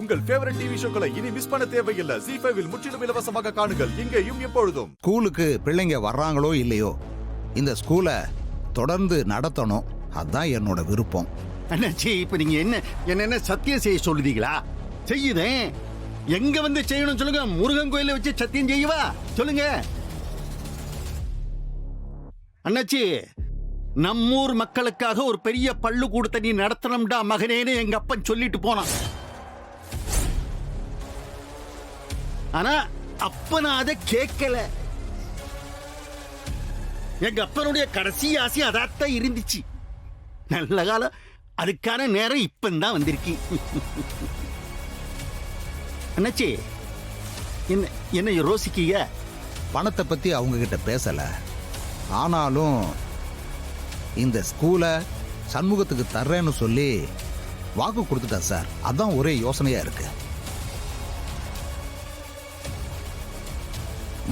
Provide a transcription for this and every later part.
உங்கள் favourite TV ஷோக்களை இனி miss பண்ண தேவையில்லை. ZEE5 இல் முற்றிலும் இலவசமாக காணுங்கள். இங்கேயும் எப்பொழுதும். ஸ்கூலுக்கு பிள்ளைங்க வர்றாங்களோ இல்லையோ, இந்த ஸ்கூலை தொடர்ந்து நடத்தணும். அதான் என்னோட விருப்பம். அண்ணாச்சி, இப்ப நீங்க என்ன சத்தியம் செய்ய சொல்லுதீங்களா? செய்யுதேன். எங்க வந்து செய்யணும் சொல்லுங்க. முருகன் கோயில வச்சு சத்தியம் செய்யவா சொல்லுங்க. அண்ணாச்சி, நம்மூர் மக்களுக்காக ஒரு பெரிய பள்ளிக்கூடத்தை நீ நடத்தணும்டா மகனேன்னு எங்க அப்பன் சொல்லிட்டு போனான். ஆனா அப்ப நான் அதை கேட்கல. எங்க அப்பனுடைய கடைசி ஆசை அதாத்தான் இருந்துச்சு. நல்ல காலம், அதுக்கான நேரம் இப்பந்தான் வந்திருக்கு. அண்ணாச்சி, என்ன யோசிக்கீங்க? பணத்தை பத்தி அவங்க கிட்ட பேசல. ஆனாலும் இந்த ஸ்கூலை சண்முகத்துக்கு தர்றேன்னு சொல்லி வாக்கு கொடுத்துட்டா சார். அதான் ஒரே யோசனையா இருக்கு.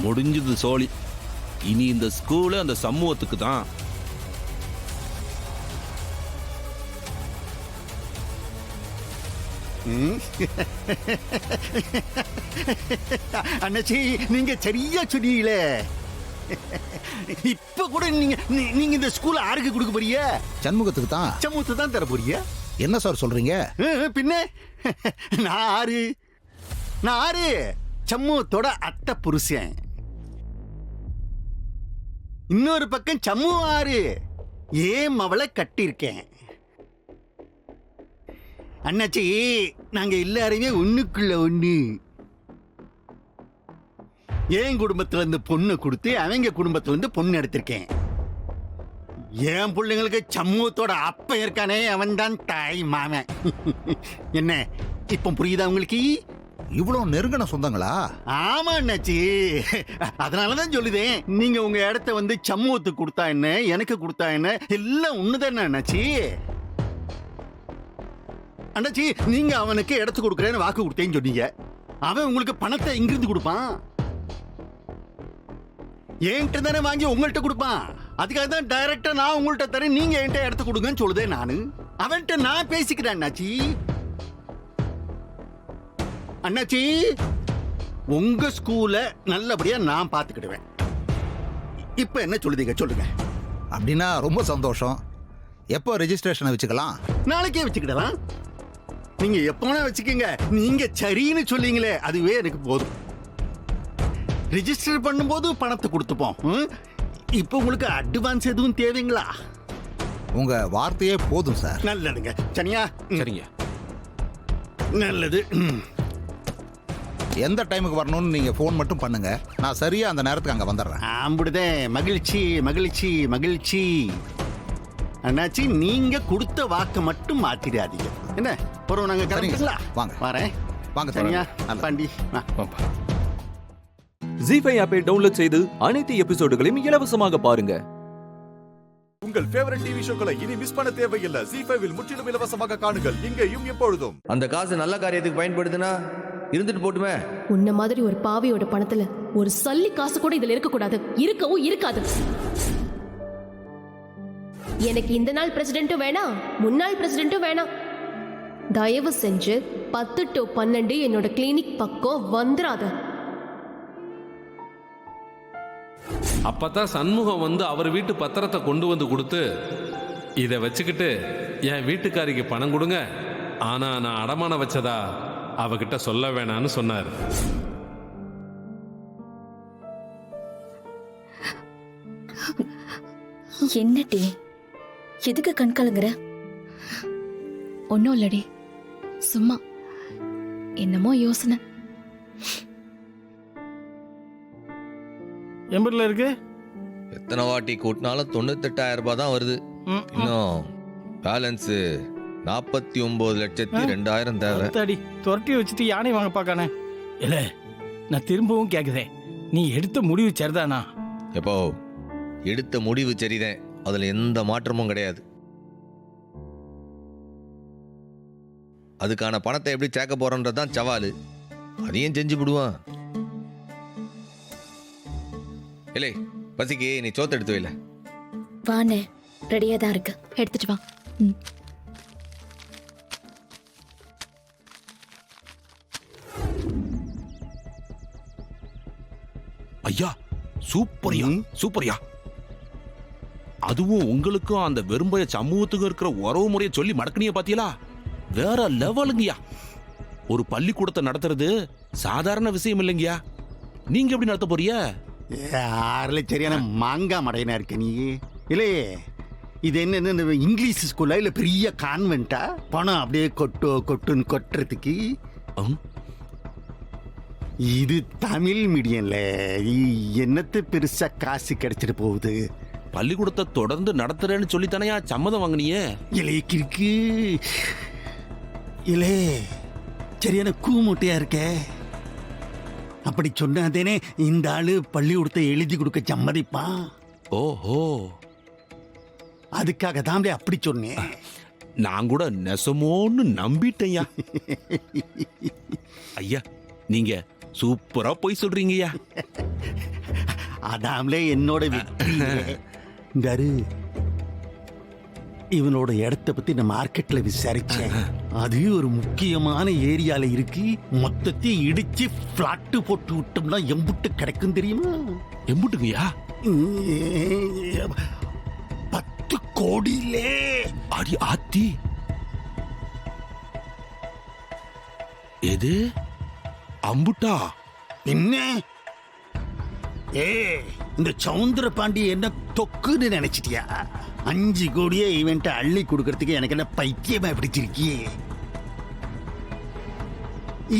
முடிஞ்சது சோழி. இனி இந்த ஸ்கூலு அந்த சமூகத்துக்கு தான். அண்ணாச்சி, நீங்க சரியா சொன்னீங்களே. இப்ப கூட நீங்க இந்த ஸ்கூல் யாருக்கு கொடுக்க போறீங்க? சண்முகத்துக்கு தான். சமூகத்தை தான் தர போறீங்க? என்ன சார் சொல்றீங்க? பின்ன நான் ஆறு சமூகத்தோட அத்தை புருஷன். இன்னொரு பக்கம் சம்மு ஆறு ஏன் அவளை கட்டியிருக்கேன். அண்ணாச்சி, நாங்க எல்லாருமே ஒண்ணுக்குள்ள ஒண்ணு. என் குடும்பத்துல இருந்து பொண்ணு கொடுத்து அவங்க குடும்பத்துல இருந்து பொண்ணு எடுத்திருக்கேன். என் பிள்ளைங்களுக்கு சமூகத்தோட அப்ப இருக்கானே, அவன் தான் தாய் மாமன். என்ன இப்ப புரியுதா உங்களுக்கு? இவ்வளவு நெருங்கின சொந்தங்களா? ஆமா அண்ணாச்சி, அதனாலதான் சொல்லுதேன். நீங்க உங்க இடத்த வந்து சமூகத்துக்கு கொடுத்தா என்ன, எனக்கு கொடுத்தா என்ன, எல்லாம் ஒண்ணுதானே அண்ணாச்சி. அண்ணாச்சி, நீங்க அவனுக்கு இடத்து கொடுக்குறேன்னு வாக்கு கொடுத்தேன்னு சொன்னீங்க. அவன் உங்களுக்கு பணத்தை இங்கிருந்து கொடுப்பான். என்கிட்ட தானே வாங்கி உங்கள்கிட்ட கொடுப்பான். அதுக்காக தான் டைரக்டா நான் உங்கள்கிட்ட தரேன், நீங்க என்கிட்ட இடத்து கொடுங்கன்னு சொல்லுதே. நானு அவன்கிட்ட நான் பேசிக்கிறேன் அண்ணாச்சி. அண்ணாச்சி, உங்க ஸ்கூல நல்லபடியா நான் பாத்துக்கிடுவேன். இப்ப என்ன சொல்லுதீங்க சொல்லுங்க. அப்படின்னா ரொம்ப சந்தோஷம். எப்போ ரெஜிஸ்ட்ரேஷனை வச்சுக்கலாம்? நாளைக்கே வச்சுக்கிடலாம். நீங்க எப்போனா வச்சுக்கோங்க. நீங்க சரின்னு சொல்லீங்களே, அதுவே எனக்கு போதும். ரிஜிஸ்டர் பண்ணும்போது பணத்தை கொடுத்துப்போம். இப்போ உங்களுக்கு அட்வான்ஸ் எதுவும் தேவைங்களா? உங்க வார்த்தையே போதும் சார். நல்லதுங்க. சரியா? சரிங்க. நல்லது. எந்த டைமுக்கு வரணும்னு நீங்க ஃபோன் மட்டும் பண்ணுங்க. நான் சரியா அந்த நேரத்துக்கு அங்க வந்துடுறேன். ஆம்பிடுதே. மகிழ்ச்சி மகிழ்ச்சி மகிழ்ச்சி. அண்ணாச்சி, நீங்க கொடுத்த வாக்கு மட்டும் மாத்திடாதீங்க. என்ன போறோம் நாங்க கிளம்பிங்களா? வாங்க. வரேன். வாங்க. சரியா பாண்டி? ZEE5 ஆப்பை டவுன்லோட் செய்து அனைத்து எபிசோடுகளையும் இலவசமாக பாருங்க. உங்கள் ஃபேவரட் டிவி ஷோக்களை இனி மிஸ் பண்ண தேவையில்லை. ZEE5 இல் முற்றிலும் இலவசமாக காணுங்கள். இங்கேயும் எப்பொழுதும். அந்த காசு நல்ல காரியத்துக்கு பயன்படுதுன்னா இருந்துட்டு போட்டுமே. உன்ன மாதிரி ஒரு பாவியோட பணத்துல ஒரு சல்லி காசு கூட இதுல இருக்க கூடாது. இருக்கவும் இருக்காது. எனக்கு இந்த நாள் பிரசிடென்ட்டும் வேணாம், முன்னாள் பிரசிடென்ட்டும் வேணாம். தயவு செஞ்சு 10 to 12 என்னோட கிளினிக் பக்கம் வந்துராத. அப்பதான் சண்முகம் வந்து அவர் வீட்டு பத்திரத்தை கொண்டு வந்து கொடுத்து, இதை வச்சுக்கிட்டு என் வீட்டுக்காரிக்கு பணம் கொடுங்க, ஆனா நான் அடமானம் வச்சதா அவகிட்ட சொல்ல வேணான்னு சொன்னார். என்னடி, எதுக்கு கண் கலங்குற? ஒன்னும் இல்லடி, சும்மா என்னமோ யோசனை. எம்பர்ல இருக்கு. எத்தனை வாட்டி கூட்டினாலும் 98,000 ரூபாய் தான் வருது. இன்னும் பேலன்ஸ் 49,02,000 தேவை. அடி துரட்டி வச்சுட்டு யானை வாங்க பார்க்கானே. இல்ல, நான் திரும்பவும் கேட்குறேன், நீ எடுத்த முடிவு சரிதானா? எப்போ எடுத்த முடிவு சரிதான், அதுல எந்த மாற்றமும் கிடையாது. அதுக்கான பணத்தை எப்படி சேர்க்க போறன்றதுதான் சவாலு. அதையும் செஞ்சு விடுவான். இல்லை, பசிக்கு நீ சோத்து எடுத்து வைல. வானே, ரெடியா தான் இருக்கு, எடுத்துட்டு வா. ஐயா சூப்பர்யா சூப்பர்யா. அதுவும் உங்களுக்கும் அந்த வெறும்பய சமூகத்துக்கும் இருக்கிற உறவு முறையை சொல்லி மடக்கணிய பாத்தீங்களா? வேற லெவலுங்கய்யா. ஒரு பள்ளிக்கூடத்தை நடத்துறது சாதாரண விஷயம் இல்லைங்கய்யா. நீங்க எப்படி நடத்த போறிய? யாருல சரியான மாங்கா மடையனா இருக்க நீ? இல்லையே, இது என்ன இங்கிலீஷ் ஸ்கூலா இல்ல பெரிய கான்வென்ட்டா? பணம் அப்படியே கொட்டுன்னு கொட்டுறதுக்கு. இது தமிழ் மீடியம்ல என்னத்து பெருசா காசு கிடைச்சிட்டு போகுது? பள்ளிக்கூடத்தை தொடர்ந்து நடத்துறேன்னு சொல்லித்தானையா சம்மதம் வாங்கினியே? இலே கிறுக்கு, இலே சரியான கூமுட்டையா இருக்க. அப்படி சொன்னாதேனே இந்த ஆளு பள்ளிக்கூடத்தை எழுதி கொடுக்க சம்மதிப்பான். ஓஹோ, அதுக்காக தான் அப்படி சொன்னேன். நான் கூட நெசமோன்னு நம்பிட்டேயா. ஐயா நீங்க சூப்பரா போய் சொல்றீங்கய்யா. அதாமலே என்னோட வெற்றி. இந்தாரு, இவனோட இடத்த பத்தி நான் மார்க்கெட்ல விசாரிச்சேன். அது ஒரு முக்கியமான ஏரியால இருக்கு. மொத்தத்தையும் இடிச்சு பிளாட் போட்டு விட்டோம்னா எம்புட்டு கிடைக்கும் தெரியுமா? எம்புட்டுங்கய்யா? 10 கோடியிலே. அடி ஆத்தி, எது அம்புட்டா? என்ன இந்த சவுந்தர பாண்டி என்ன தொக்குன்னு நினைச்சிட்டியா? 5 கோடியே இவன்ட்ட அள்ளி கொடுக்கறதுக்கு எனக்கு என்ன பைத்தியமா பிடிச்சிருக்கியே?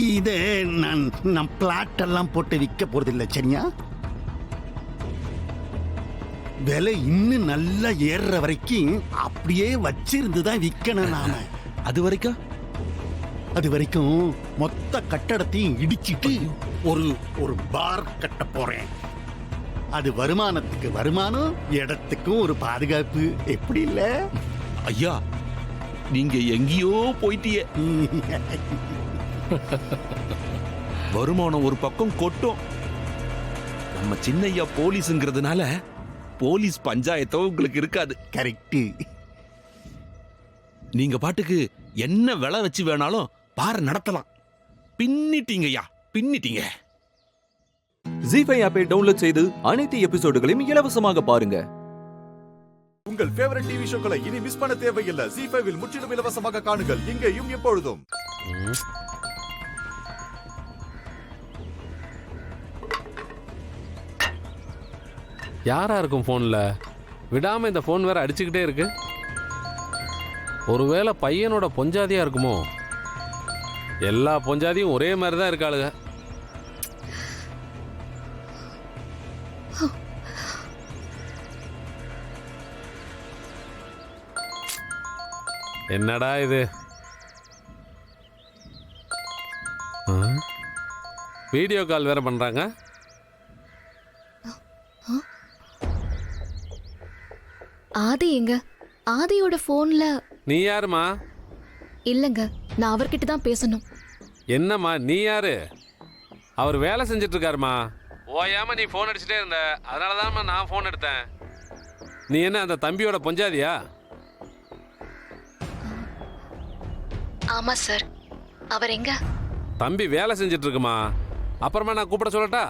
இத நான் பிளாட் எல்லாம் போட்டு விற்க போறது இல்லை, சரியா? விலை இன்னும் நல்லா ஏறுற வரைக்கும் அப்படியே வச்சிருந்துதான் விற்கணும் நாம. அது வரைக்கும் மொத்த கட்டடத்தையும் இடிச்சிட்டு ஒரு பார் கட்ட போறேன். அது வருமானத்துக்கு வருமானம், இடத்துக்கும் ஒரு பாதுகாப்பு. எப்படி இல்ல ஐயா? நீங்க எங்கேயோ போயிட்டிய. வருமானம் ஒரு பக்கம் கொட்டும். நம்ம சின்னையா போலீஸ்ங்கிறதுனால போலீஸ் பஞ்சாயத்தோ உங்களுக்கு இருக்காது. கரெக்ட். நீங்க பாட்டுக்கு என்ன விலை வச்சு வேணாலும் பார நடத்தலாம். பின்னிட்டீங்கய்யா, பின்னிட்டீங்க. ஜீ5 ஆப்பை டவுன்லோட் செய்து அனைத்து எபிசோடுகளையும் இலவசமாக பாருங்க. உங்கள் ஃபேவரட் டிவி ஷோக்களை இனி மிஸ் பண்ண தேவையில்லை. ஜீ5 முற்றிலும் இலவசமாக காணுங்கள், இங்கேயும் எப்பொழுதும். யாரா இருக்கும் போன்ல? விடாம இந்த போன் வேற அடிச்சுக்கிட்டே இருக்கு. ஒருவேளை பையனோட பொஞ்சாதியா இருக்குமோ? எல்லா பொஞ்சாதியும் ஒரே மாதிரி தான் இருக்காளுங்க. என்னடா இது? வீடியோ கால் வேற பண்றாங்க. ஆதி எங்க? ஆதியோட போன்ல. நீ யாருமா? இல்லங்க, நான் அவர்கிட்ட தான் பேசணும். என்னம்மா நீ யாரு? அவர் வேலை செஞ்சுட்டு இருக்காருமா. ஓயாம நீ போன் அடிச்சுட்டே இருந்த, அதனாலதான்மா நான் போன் எடுத்தேன். நீ என்ன அந்த தம்பியோட பொஞ்சாதியா? ஆமா சார். அவர் எங்க? தம்பி வேலை செஞ்சுட்டு இருக்குமா. அப்புறமா நான் கூப்பிட சொல்லட்டா?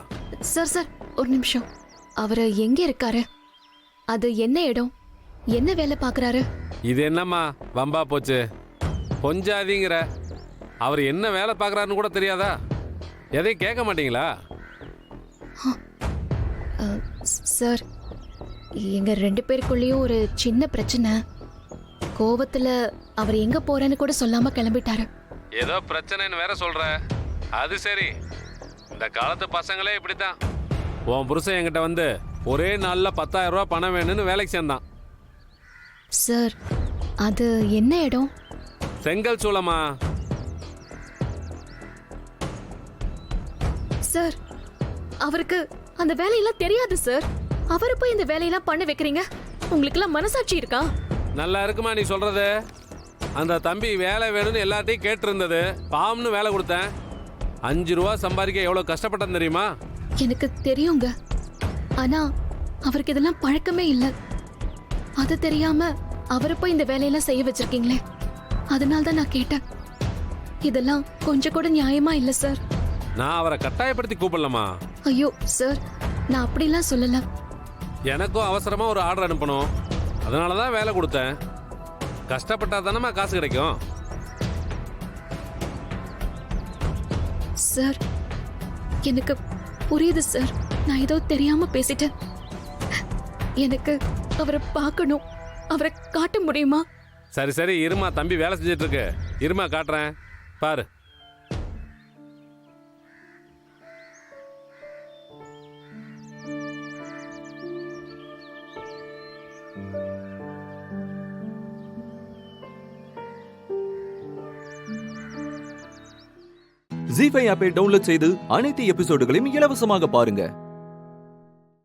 சார் ஒரு நிமிஷம். அவர் எங்க இருக்காரு? அது என்ன இடம்? என்ன வேலை பார்க்கறாரு? இது என்னம்மா வம்பா போச்சு? பொஞ்சாதிங்கிற அவர் என்ன வேலை பார்க்கறாருன்னு கூட தெரியாதா? எதையும் கேட்க மாட்டீங்களா? சார், எங்க 2 பேருக்குள்ளேயும் ஒரு சின்ன பிரச்சனை. கோவத்துல அவர் எங்க போறேன்னு கூட சொல்லாம கிளம்பிட்டாரு. ஏதோ பிரச்சனைன்னு வேற சொல்ற. அது சரி, இந்த காலத்து பசங்களே இப்படித்தான். உன் புருஷன் என்கிட்ட வந்து ஒரே நாள்ல 10,000 ரூபாய் பணம் வேணும்னு வேலைக்கு சேர்ந்தான். சார், அது என்ன இடம்? செங்கல் சூளமா. சார், அவருக்கு அந்த வேலையெல்லாம் தெரியாது சார். அவரை போய் இந்த வேலையெல்லாம் பண்ண வைக்கிறீங்க. உங்களுக்கு எல்லாம் மனசாட்சி இருக்கா? நல்லா இருக்குமா நீ சொல்றது? அந்த தம்பி வேலை வேணும்னு எல்லாத்தையும் கேட்டு இருந்தது. பாம்னு வேலை கொடுத்தேன். 5 ரூபா சம்பாதிக்க எவ்வளவு கஷ்டப்பட்டேன் தெரியுமா? எனக்கு தெரியுங்க. ஆனா அவருக்கு இதெல்லாம் பழக்கமே இல்லை. அது தெரியாம அவரை போய் இந்த வேலையெல்லாம் செய்ய வச்சிருக்கீங்களே, அதனால்தான் நான் கேட்டேன். இதெல்லாம் கொஞ்சம் கூட நியாயமா இல்ல சார். நான் அவரை கட்டாயப்படுத்தி கூப்பிடலாமா? ஐயோ சார், நான் அப்படிலாம் சொல்லல. எனக்கும் அவசரமா ஒரு ஆர்டர் அனுப்பணும், அதனால தான் வேலை கொடுத்தேன். கஷ்டப்பட்டா தானம்மா காசு கிடைக்கும். சார், எனக்கு புரியுது சார். நான் ஏதோ தெரியாம பேசிட்டேன். எனக்கு அவரை பார்க்கணும். அவரை காட்ட முடியுமா? சரி சரி இருமா, தம்பி வேலை செஞ்சுட்டு இருக்கு. இருமா காட்டுறேன், பாரு. ஜி5 ஆப்பை டவுன்லோட் செய்து அனைத்து எபிசோடுகளையும் இலவசமாக பாருங்க.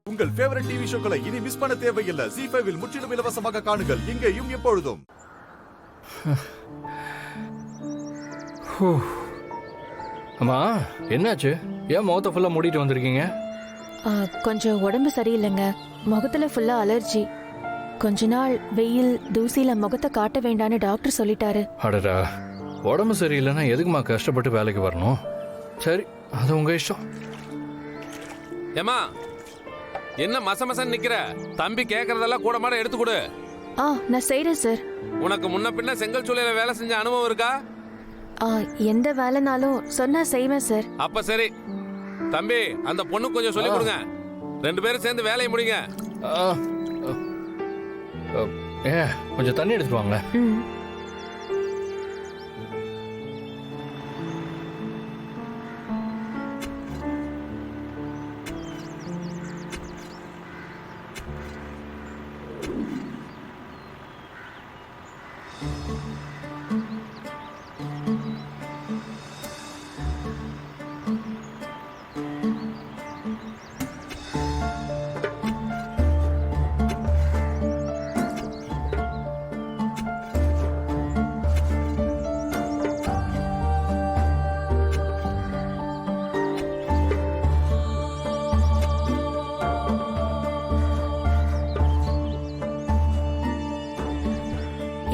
உங்கள் ஃபேவரட் டிவி ஷோக்களை இனி மிஸ் பண்ண தேவையில்லை. ஜி5 இல் முற்றிலும் இலவசமாக காணுங்கள், இங்கேயும் எப்பொழுதும். அம்மா, என்னாச்சு? ஏன் முகத்தை ஃபுல்லா மூடிட்டு வந்திருக்கீங்க? கொஞ்சம் உடம்பு சரியில்லைங்க. முகத்துல ஃபுல்லா அலர்ஜி. கொஞ்ச நாள் வெயில் தூசியில முகத்தை காட்ட வேண்டான்னு டாக்டர் சொல்லிட்டாரு. அடடா, உடம்பு சரியில்லைன்னா எதுக்குமா கஷ்டப்பட்டு வேலைக்கு வரணும்? சரி, அது உங்க இஷ்டம். ஏமா, என்ன மசமசன்னு நிக்கிற? தம்பி கேக்குறதெல்லாம் கூட மாட எடுத்து கொடு. நான் செய்றேன் சார். உனக்கு முன்ன பின்ன செங்கல் சூளையில வேலை செஞ்ச அனுபவம் இருக்கா? எந்த வேலைனாலும் சொன்னா செய்வேன் சார். அப்ப சரி தம்பி, அந்த பொண்ணு கொஞ்சம் சொல்லி கொடுங்க. 2 பேரும் சேர்ந்து வேலையை முடிங்க. கொஞ்சம் தண்ணி எடுத்துட்டு வாங்க.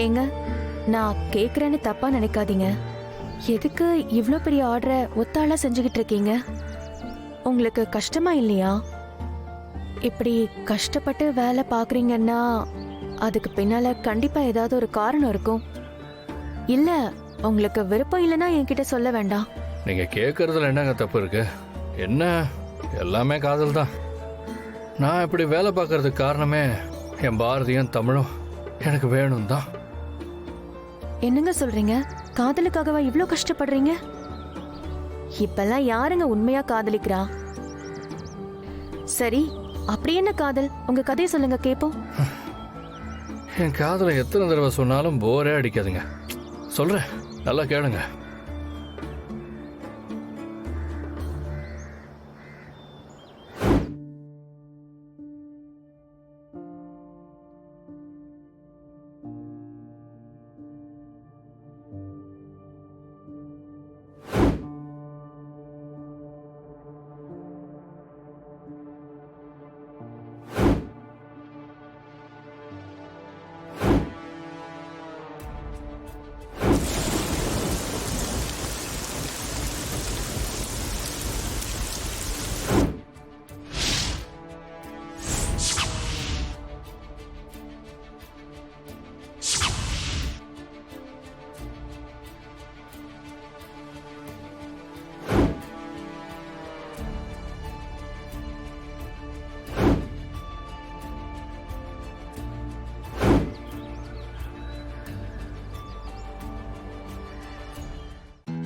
ஏங்க, நான் கேக்குறேன்னு தப்பா நினைக்காதீங்க. எதுக்கு இவ்ளோ பெரிய ஆர்டரை ஒத்தாளா செஞ்சுக்கிட்டு இருக்கீங்க? உங்களுக்கு கஷ்டமா இல்லையா? இப்படி கஷ்டப்பட்டு வேலை பாக்குறீங்கன்னா அதுக்கு பின்னால கண்டிப்பா ஏதாவது ஒரு காரணம் இருக்கும். இல்ல உங்களுக்கு விருப்பம் இல்லைன்னா என்கிட்ட சொல்ல வேண்டாம். நீங்க கேட்கறதுல என்னங்க தப்பு இருக்கு? என்ன, எல்லாமே காதல் தான். நான் இப்படி வேலை பார்க்கறதுக்கு காரணமே என் பாரதியும் தமிழும் எனக்கு வேணும் தான். என்னங்க சொல்றீங்க? காதலுக்காகவா இவ்ளோ கஷ்டப்படுறீங்க? இப்பெல்லாம் யாருங்க உண்மையா காதலிக்கிறா? சரி, அப்படி என்ன காதல்? உங்க கதையை சொல்லுங்க கேப்போம். என் காதலை எத்தனை தடவை சொன்னாலும் போரே அடிக்காதுங்க. சொல்றேன், நல்லா கேளுங்க.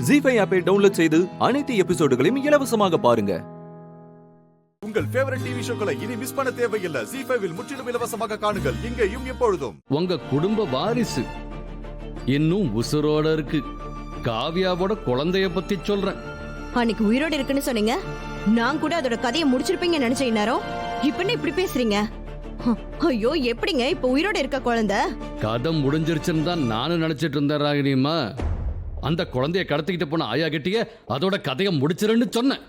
ஜி5 ஆப்பை டவுன்லோட் செய்து அனைத்து எபிசோடுகளையும் இலவசமாக பாருங்க. உங்கள் ஃபேவரட் டிவி ஷோக்களை இனி மிஸ் பண்ண தேவையில்லை. ஜி5 இல் முற்றிலும் இலவசமாக காணுங்கள், இங்கேயும் எப்பொழுதும். உங்க குடும்ப வாரிசு இன்னும் உசுரோட இருக்கு. காவியாவோட குழந்தைய பத்தி சொல்றேன். அன்னைக்கு உயிரோட இருக்குன்னு சொன்னீங்க. நான் கூட அதோட கதையை முடிச்சிருப்பீங்க நினைச்ச நேரம் இப்ப இப்படி பேசுறீங்க. ஐயோ, எப்படிங்க இப்ப உயிரோட இருக்க குழந்தை? கதை முடிஞ்சிருச்சுன்னு தான் நானும் நினைச்சிட்டு இருந்தேன் ராகினியம்மா. அந்த குழந்தைய கடத்திக்கிட்டு போன ஆயா கிட்டிய அதோட கதையை முடிச்சிருன்னு சொன்னேன்.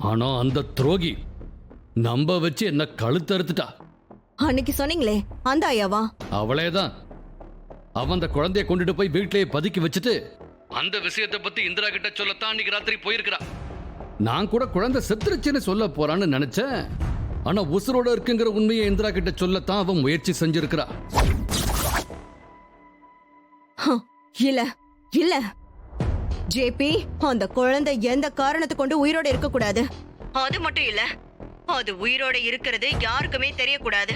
ஆனா அந்த துரோகி நம்ப வச்சு என்ன கழுத்தறுத்துட்டா. அன்னைக்கு சொன்னீங்களே அந்த ஆயாவா? அவளேதான். அவன் அந்த குழந்தைய கொண்டுட்டு போய் வீட்டிலேயே பதுக்கி வச்சுட்டு அந்த விஷயத்தை பத்தி இந்திரா கிட்ட சொல்லத்தான் அன்னைக்கு ராத்திரி போயிருக்கிறா. நான் கூட குழந்தை செத்துருச்சுன்னு சொல்ல போறான்னு நினைச்சேன். ஆனா உசுரோட இருக்குங்கிற உண்மையை இந்திரா கிட்ட சொல்லத்தான் அவன் முயற்சி செஞ்சிருக்கிறா. இல்ல இல்ல ஜேபி, அந்த குழந்தை எந்த காரணத்தை கொண்டு உயிரோட இருக்க கூடாது. அது மட்டும் இல்ல, அது உயிரோட இருக்கிறது யாருக்குமே தெரியக்கூடாது.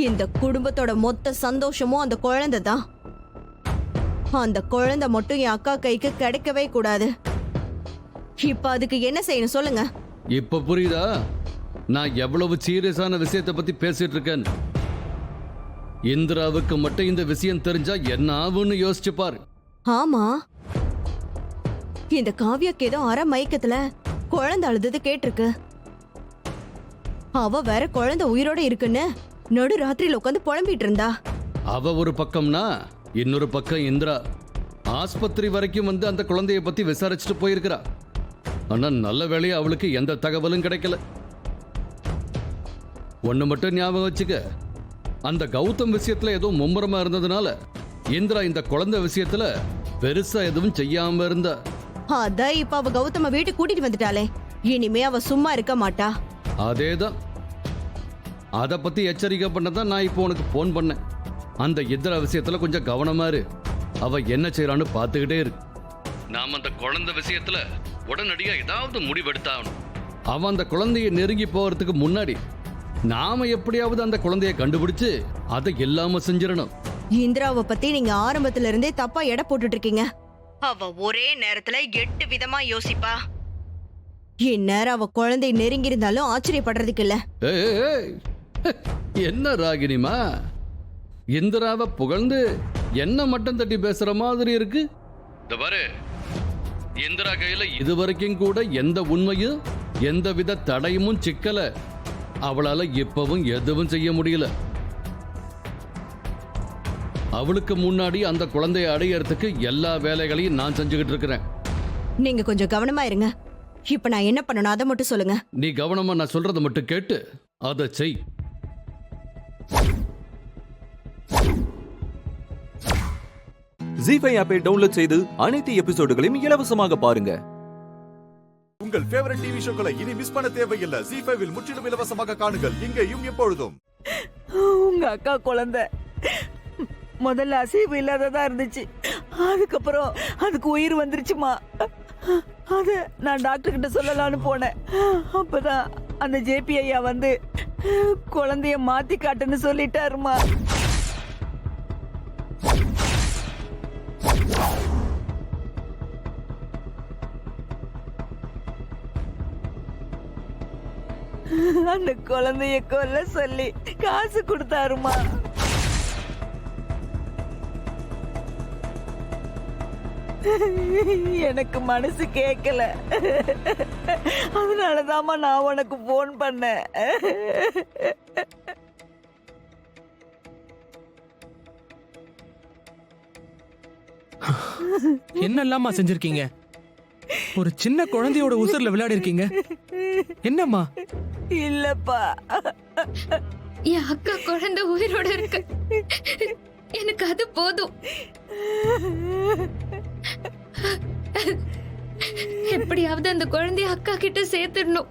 இந்த குடும்பத்தோட மொத்த சந்தோஷமும் அந்த குழந்தை தான். அந்த குழந்தை மட்டும் என் அக்கா கைக்கு கிடைக்கவே கூடாது. இப்ப அதுக்கு என்ன செய்யணும் சொல்லுங்க. இப்ப புரியுதா நான் எவ்வளவு சீரியஸான விஷயத்தை பத்தி பேசிட்டு இருக்கேன். இந்திராவுக்கு மட்டும் இந்த விஷயம் தெரிஞ்சா என்ன ஆகும்னு யோசிச்சு பாரு. ஆமா, இந்த காவியாக்கு ஏதோ அரை மயக்கத்துல குழந்தை அழுது கேட்டிருக்கு. அவ வேற குழந்தை உயிரோட இருக்குன்னு நடு ராத்திரியில உட்காந்து புலம்பிட்டு இருந்தா. அவ ஒரு பக்கம்னா இன்னொரு பக்கம் இந்திரா ஆஸ்பத்திரி வரைக்கும் வந்து அந்த குழந்தைய பத்தி விசாரிச்சுட்டு போயிருக்கிறா. ஆனா நல்ல வேளையா அவளுக்கு எந்த தகவலும் கிடைக்கல. ஒண்ணு மட்டும் ஞாபகம் வச்சுக்க, அந்த கௌதம் விஷயத்துல ஏதோ மும்முரமா இருந்ததுனால இந்திரா இந்த குழந்தை விஷயத்துல பெருசா எதுவும் செய்யாம இருந்தா. அதான் இப்ப அவ கௌதம வீட்டுக்கு கூட்டிட்டு வந்துட்டாளே, இனிமே அவ சும்மா இருக்க மாட்டா. அதேதான், அத பத்தி எச்சரிக்கை பண்ணதான் நான் இப்போ உனக்கு போன் பண்ணேன். அந்த இந்திரா விஷயத்துல கொஞ்சம் கவனமா இரு. அவ என்ன செய்யறான்னு பாத்துக்கிட்டே இரு. நாம அந்த குழந்தை விஷயத்துல உடனடியா ஏதாவது முடிவெடுத்தாகணும். அவன் அந்த குழந்தைய நெருங்கி போறதுக்கு முன்னாடி நாம எப்படியாவது அந்த குழந்தைய கண்டுபிடிச்சு அதை இல்லாம செஞ்சிடணும். இந்திராவை பத்தி நீங்க ஆரம்பத்துல இருந்தே தப்பா எடை போட்டுட்டு இருக்கீங்க. அவ ஒரே நேரத்துல 8 விதமா யோசிப்பா. இந்நேரம் அவ குழந்தை நெருங்கி இருந்தாலும் ஆச்சரியப்படுறதுக்கு இல்ல. என்ன ராகினிமா, இந்திராவை புகழ்ந்து என்ன மட்டும் தட்டி பேசுற மாதிரி இருக்கு. பாரு, இந்திரா கையில இதுவரைக்கும் கூட எந்த உண்மையும் எந்த வித தடையும் சிக்கல. அவளால இப்பவும் எதுவும் செய்ய முடியல. அவளுக்கு முன்னாடி அந்த குழந்தையை அடையறதுக்கு எல்லா வேலைகளையும் நான் செஞ்சுக்கிட்டு இருக்கிறேன். நீங்க கொஞ்சம் கவனமா இருங்க. இப்ப நான் என்ன பண்ணணும் அதை மட்டும் சொல்லுங்க. நீ கவனமா நான் சொல்றதை மட்டும் கேட்டு அதை செய். ஜீ5 ஆப்பை டவுன்லோட் செய்து அனைத்து எபிசோடுகளையும் இலவசமாக பாருங்க. உங்கள் ஃபேவரட் டிவி ஷோக்களை இனி மிஸ் பண்ண தேவையில்லை. ஜீ5 முற்றிலும் இலவசமாக காணுங்கள், இங்கேயும் எப்பொழுதும். உங்க அக்கா குழந்தை முதல்ல அசைவு இல்லாததா இருந்துச்சு, அதுக்கப்புறம் அதுக்கு உயிர் வந்துருச்சுமா. அத நான் டாக்டர் கிட்ட சொல்லலான்னு போனேன். அப்பதான் அந்த ஜேபி ஐயா வந்து குழந்தைய மாத்தி காட்டுன்னு சொல்லிட்டாருமா. அந்த குழந்தைய கொல்ல சொல்லி காசு கொடுத்தாருமா. எனக்கு மனசு கேட்கல, அதனாலதாம்மா நான் உனக்கு போன் பண்ணேன். என்னெல்லாமா செஞ்சிருக்கீங்க? ஒரு சின்ன குழந்தையோட உசுர்ல விளையாடி இருக்கீங்க. என்னம்மா? இல்லப்பா, என் அக்கா குழந்தை உயிரோட இருக்கு, எனக்கு அது போதும். எப்படியாவது அந்த குழந்தைய அக்கா கிட்ட சேர்த்துடணும்.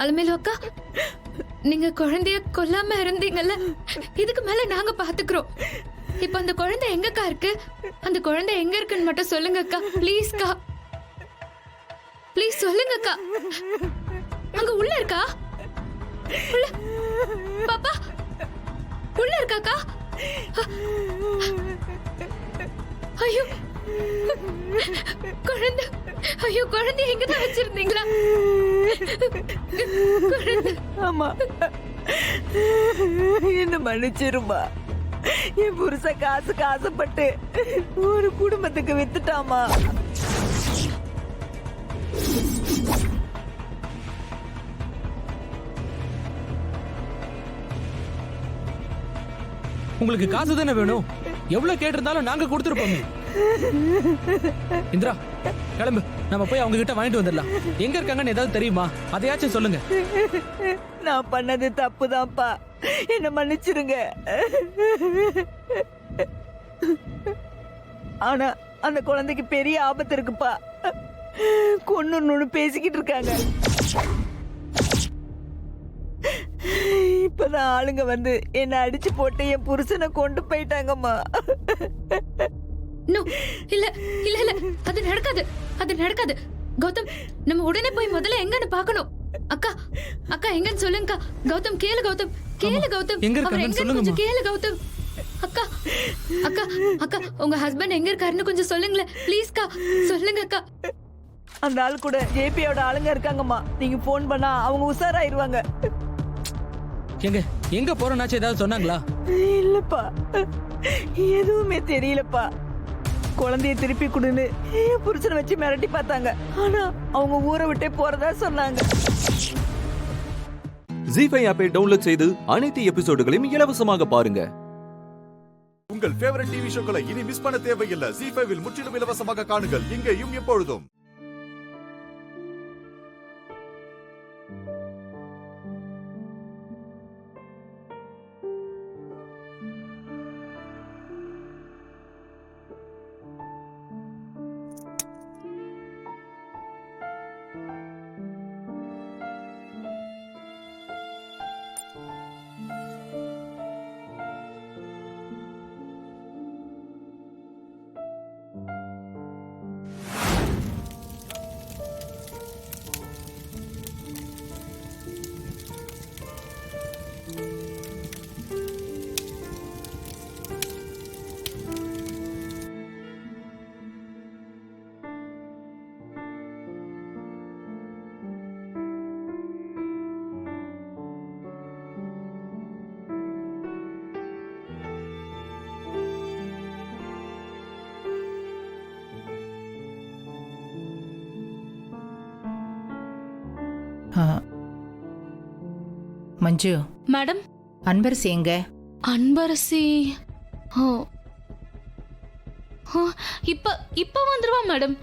அலமேலு அக்கா, நீங்க குழந்தைய கொல்லாம இருந்தீங்கல்ல, இதுக்கு மேல நாங்க பாத்துக்கிறோம். இப்ப அந்த குழந்தை எங்கக்கா இருக்கு? அந்த குழந்தை எங்க இருக்குன்னு மட்டும் சொல்லுங்க அக்கா, ப்ளீஸ்க்கா, ப்ளீஸ் சொல்லுங்கக்கா. அங்க உள்ள இருக்கா? உள்ள பாப்பா உள்ள இருக்காக்கா? ஐயோ குழந்தை, ஐயோ குழந்தை எங்கதான் வச்சிருந்தீங்களா? ஆமா, என்ன மன்னிச்சிருமா. என் புருஷ காசுக்கு ஆசைப்பட்டு ஒரு குடும்பத்துக்கு வித்துட்டாமா. உங்களுக்கு காசு தானே வேணும்? எவ்வளவு கேட்டிருந்தாலும் நாங்க கொடுத்துருப்போம். இந்திரா கிளம்பு, நம்ம போய் அவங்க கிட்ட வாங்கிட்டு வந்துடலாம். எங்க இருக்காங்கன்னு ஏதாவது தெரியுமா? அதையாச்சும் சொல்லுங்க. நான் பண்ணது தப்புதான்ப்பா, என்ன மன்னிச்சிருங்க. ஆனா அந்த குழந்தைக்கு பெரிய ஆபத்து இருக்குப்பா. கொன்னு பேசிக்கிட்டு இருக்காங்க. இப்பதான் ஆளுங்க வந்து என்ன அடிச்சு போட்டு என் புருஷனை கொண்டு போயிட்டாங்கம்மா. இல்ல இல்ல இல்ல, அது நடக்காது, அது நடக்காது. கௌதம், நம்ம உடனே போய் முதல்ல எங்கன்னு பார்க்கணும். அக்கா அக்கா எங்கன்னு சொல்லுங்கக்கா. கௌதம் கேளு, கௌதம் கேளு, கௌதம் எங்க அவர் இருக்காருன்னு எங்கன்னு சொல்லுங்கம்மா. கொஞ்சம் கேளு கௌதம். அக்கா அக்கா அக்கா, உங்க ஹஸ்பண்ட் எங்க இருக்காருன்னு கொஞ்சம் சொல்லுங்களேன் ப்ளீஸ்க்கா, சொல்லுங்க அக்கா. அந்த ஆள் கூட ஜேபியோட ஆளுங்க இருக்காங்கம்மா. நீங்க போன் பண்ணா அவங்க உஷாராயிருவாங்க. எங்க எங்க போறோம்னாச்சும் ஏதாவது சொன்னாங்களா? இல்லப்பா, எதுவுமே தெரியலப்பா. குழந்தைய திருப்பி கொடுன்னு என் புருஷனை வச்சு மிரட்டி பார்த்தாங்க. ஆனா அவங்க ஊரை விட்டே போறதா சொன்னாங்க. ஜீஃபை ஆப்பை டவுன்லோட் செய்து அனைத்து எபிசோடுகளையும் இலவசமாக பாருங்க. உங்கள் ஃபேவரட் டிவி ஷோக்களை இனி மிஸ் பண்ண தேவையில்லை. ஜீ5ல் முற்றிலும் இலவசமாக காணுங்கள் இங்கேயும் எப்பொழுதும். மஞ்சு மேடம், அன்பரசி எங்க? அன்பரசி இப்ப இப்ப வந்துருவா மேடம்.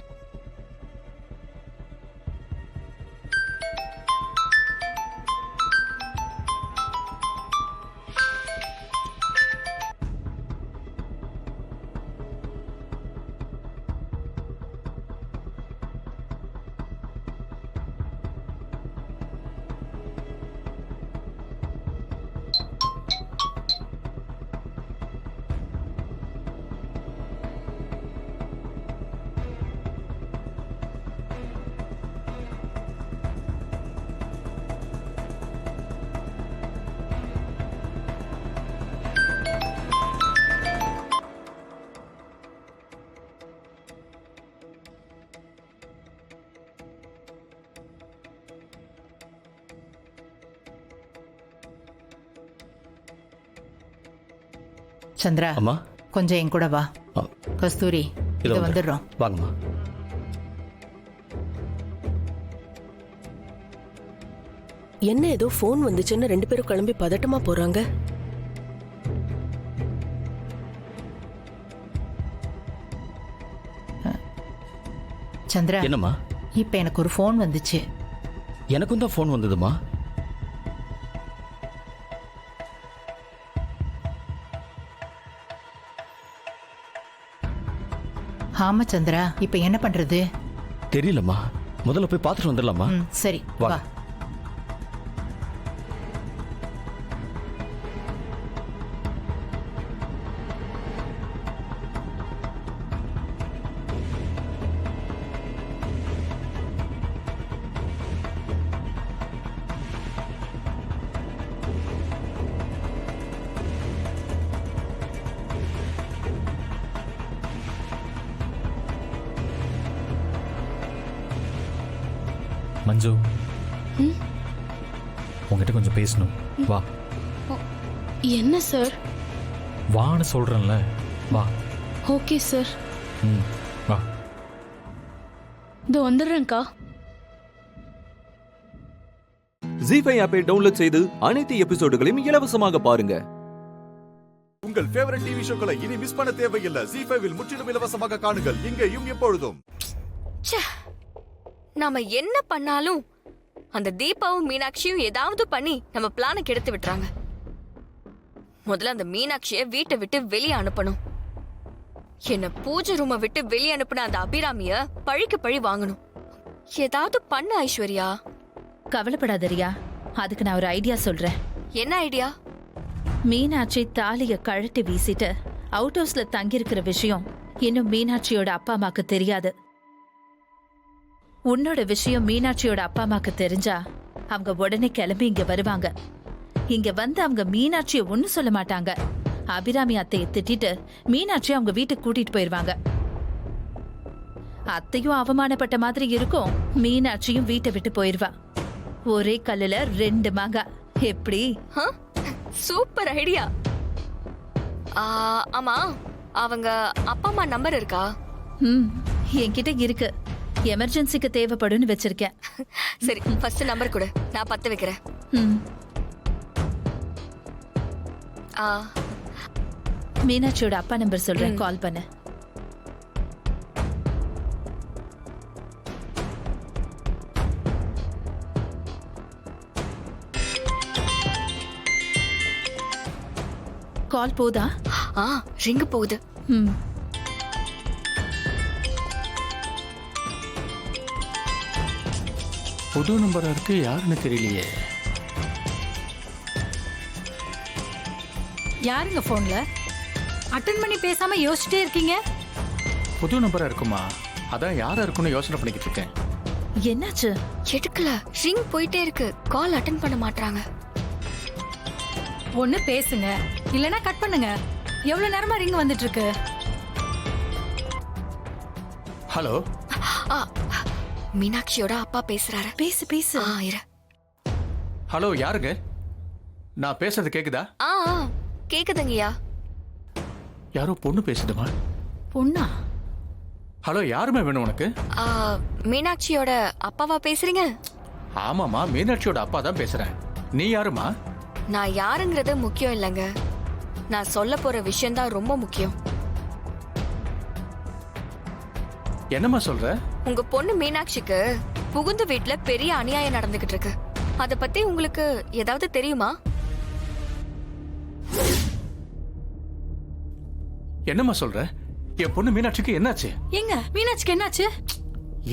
சந்திரா, அம்மா கொஞ்சம் என் கூட வா. கஸ்தூரி, இது வந்துடுறோம். வாங்கம்மா. என்ன ஏதோ போன் வந்துச்சுன்னு 2 பேரும் கிளம்பி பதட்டமா போறாங்க. சந்திரா, என்னம்மா? இப்ப எனக்கு ஒரு போன் வந்துச்சு. எனக்கும் தான் போன் வந்ததுமா. ஆமா சந்திரா, இப்ப என்ன பண்றது? தெரியலம்மா. முதல்ல போய் பார்த்துட்டு வந்துடலாமா? சரி வா. மஞ்சு, உங்ககிட்ட கொஞ்சம் பேசணும். வா. என்ன சார்? வான்னு சொல்றேன்ல, வா. Okay sir. வா. இதோ வந்துடுறேன்க்கா. ஜீஃபை ஆப்பை டவுன்லோட் செய்து அனைத்து எபிசோடுகளையும் இலவசமாக பாருங்க. உங்கள் ஃபேவரட் டிவி ஷோக்களை இனி மிஸ் பண்ண தேவையில்லை. ஜீ5ல் முற்றிலும் இலவசமாக காணுங்கள் இங்கேயும் எப்பொழுதும். நாம என்ன பண்ணாலும் அந்த தீபாவும் மீனாட்சியும் ஏதாவது பண்ணி நம்ம பிளானை கெடுத்து விட்டுறாங்க. முதல்ல அந்த மீனாட்சியை வீட்டை விட்டு வெளியே அனுப்பணும். என்ன பூஜை ரூமை விட்டு வெளியே அனுப்புன அந்த அபிராமிய பழிக்கு பழி வாங்கணும். ஏதாவது பண்ண ஐஸ்வர்யா. கவலைப்படாத ரியா, அதுக்கு நான் ஒரு ஐடியா சொல்றேன். என்ன ஐடியா? மீனாட்சி தாலிய கழட்டி வீசிட்டு அவுட் ஹவுஸ்ல தங்கியிருக்கிற விஷயம் இன்னும் மீனாட்சியோட அப்பா அம்மாக்கு தெரியாது. உன்னோட விஷயம் மீனாட்சியோட அப்பா அம்மாக்கு தெரிஞ்சா அவங்க உடனே கிளம்பி இங்க வருவாங்க. இங்க வந்து அவங்க மீனாட்சிய ஒன்னும் சொல்ல மாட்டாங்க. அபிராமி அத்தையை திட்டிட்டு மீனாட்சி அவங்க வீட்டுக்கு கூட்டிட்டு போயிருவாங்க. அத்தையும் அவமானப்பட்ட மாதிரி இருக்கும், மீனாட்சியும் வீட்டை விட்டு போயிருவா. ஒரே கல்லுல 2 மாங்காய். எப்படி? Super idea. ஆமா, அவங்க அப்பா அம்மா நம்பர் இருக்கா? என்கிட்ட இருக்கு. எமர்ஜென்சிக்கு தேவைப்படும்னு வச்சிருக்கேன். சரி, ஃபர்ஸ்ட் நம்பர் கொடு, நான் 10 வைக்கிறேன். மீனாட்சியோட அப்பா நம்பர் சொல்றேன், கால் பண்ண. கால் போதா? ரிங் போகுது. புது நம்பரா இருக்கு, யாருன்னு தெரியலையே. யாருங்க போன்ல? அட்டன் பண்ணி பேசாம யோசிச்சுட்டே இருக்கீங்க. புது நம்பரா இருக்குமா? அதான் யாரா இருக்குன்னு யோசனை பண்ணிக்கிட்டு இருக்கேன். என்னாச்சு? எடுக்கல, ரிங் போயிட்டே இருக்கு, கால் அட்டன் பண்ண மாட்டாங்க. ஒண்ணு பேசுங்க, இல்லனா கட் பண்ணுங்க. எவ்வளவு நேரமா ரிங் வந்துட்டு இருக்கு. ஹலோ, மீனாட்சியோட அப்பா பேசுறாரு. பேசு பேசு. இரு. ஹலோ, யாருங்க? நான் பேசுறது கேக்குதா? கேக்குதுங்கய்யா. யாரோ பொண்ணு பேசுதுமா? பொண்ணா? ஹலோ, யாருமே வேணும் உனக்கு? மீனாட்சியோட அப்பாவா பேசுறீங்க? ஆமாமா, மீனாட்சியோட அப்பா தான் பேசுறேன். நீ யாருமா? நான் யாருங்கிறது முக்கியம் இல்லைங்க, நான் சொல்ல போற விஷயம் தான் ரொம்ப முக்கியம். என்னம்மா சொல்ற? உங்க பொண்ணு மீனாட்சிக்கு புகுந்த வீட்டுல பெரிய அநியாயம் நடந்துகிட்டு இருக்கு. அத பத்தி உங்களுக்கு ஏதாவது தெரியுமா? என்னம்மா சொல்ற? என் பொண்ணு மீனாட்சிக்கு என்னாச்சு? எங்க மீனாட்சிக்கு என்னாச்சு?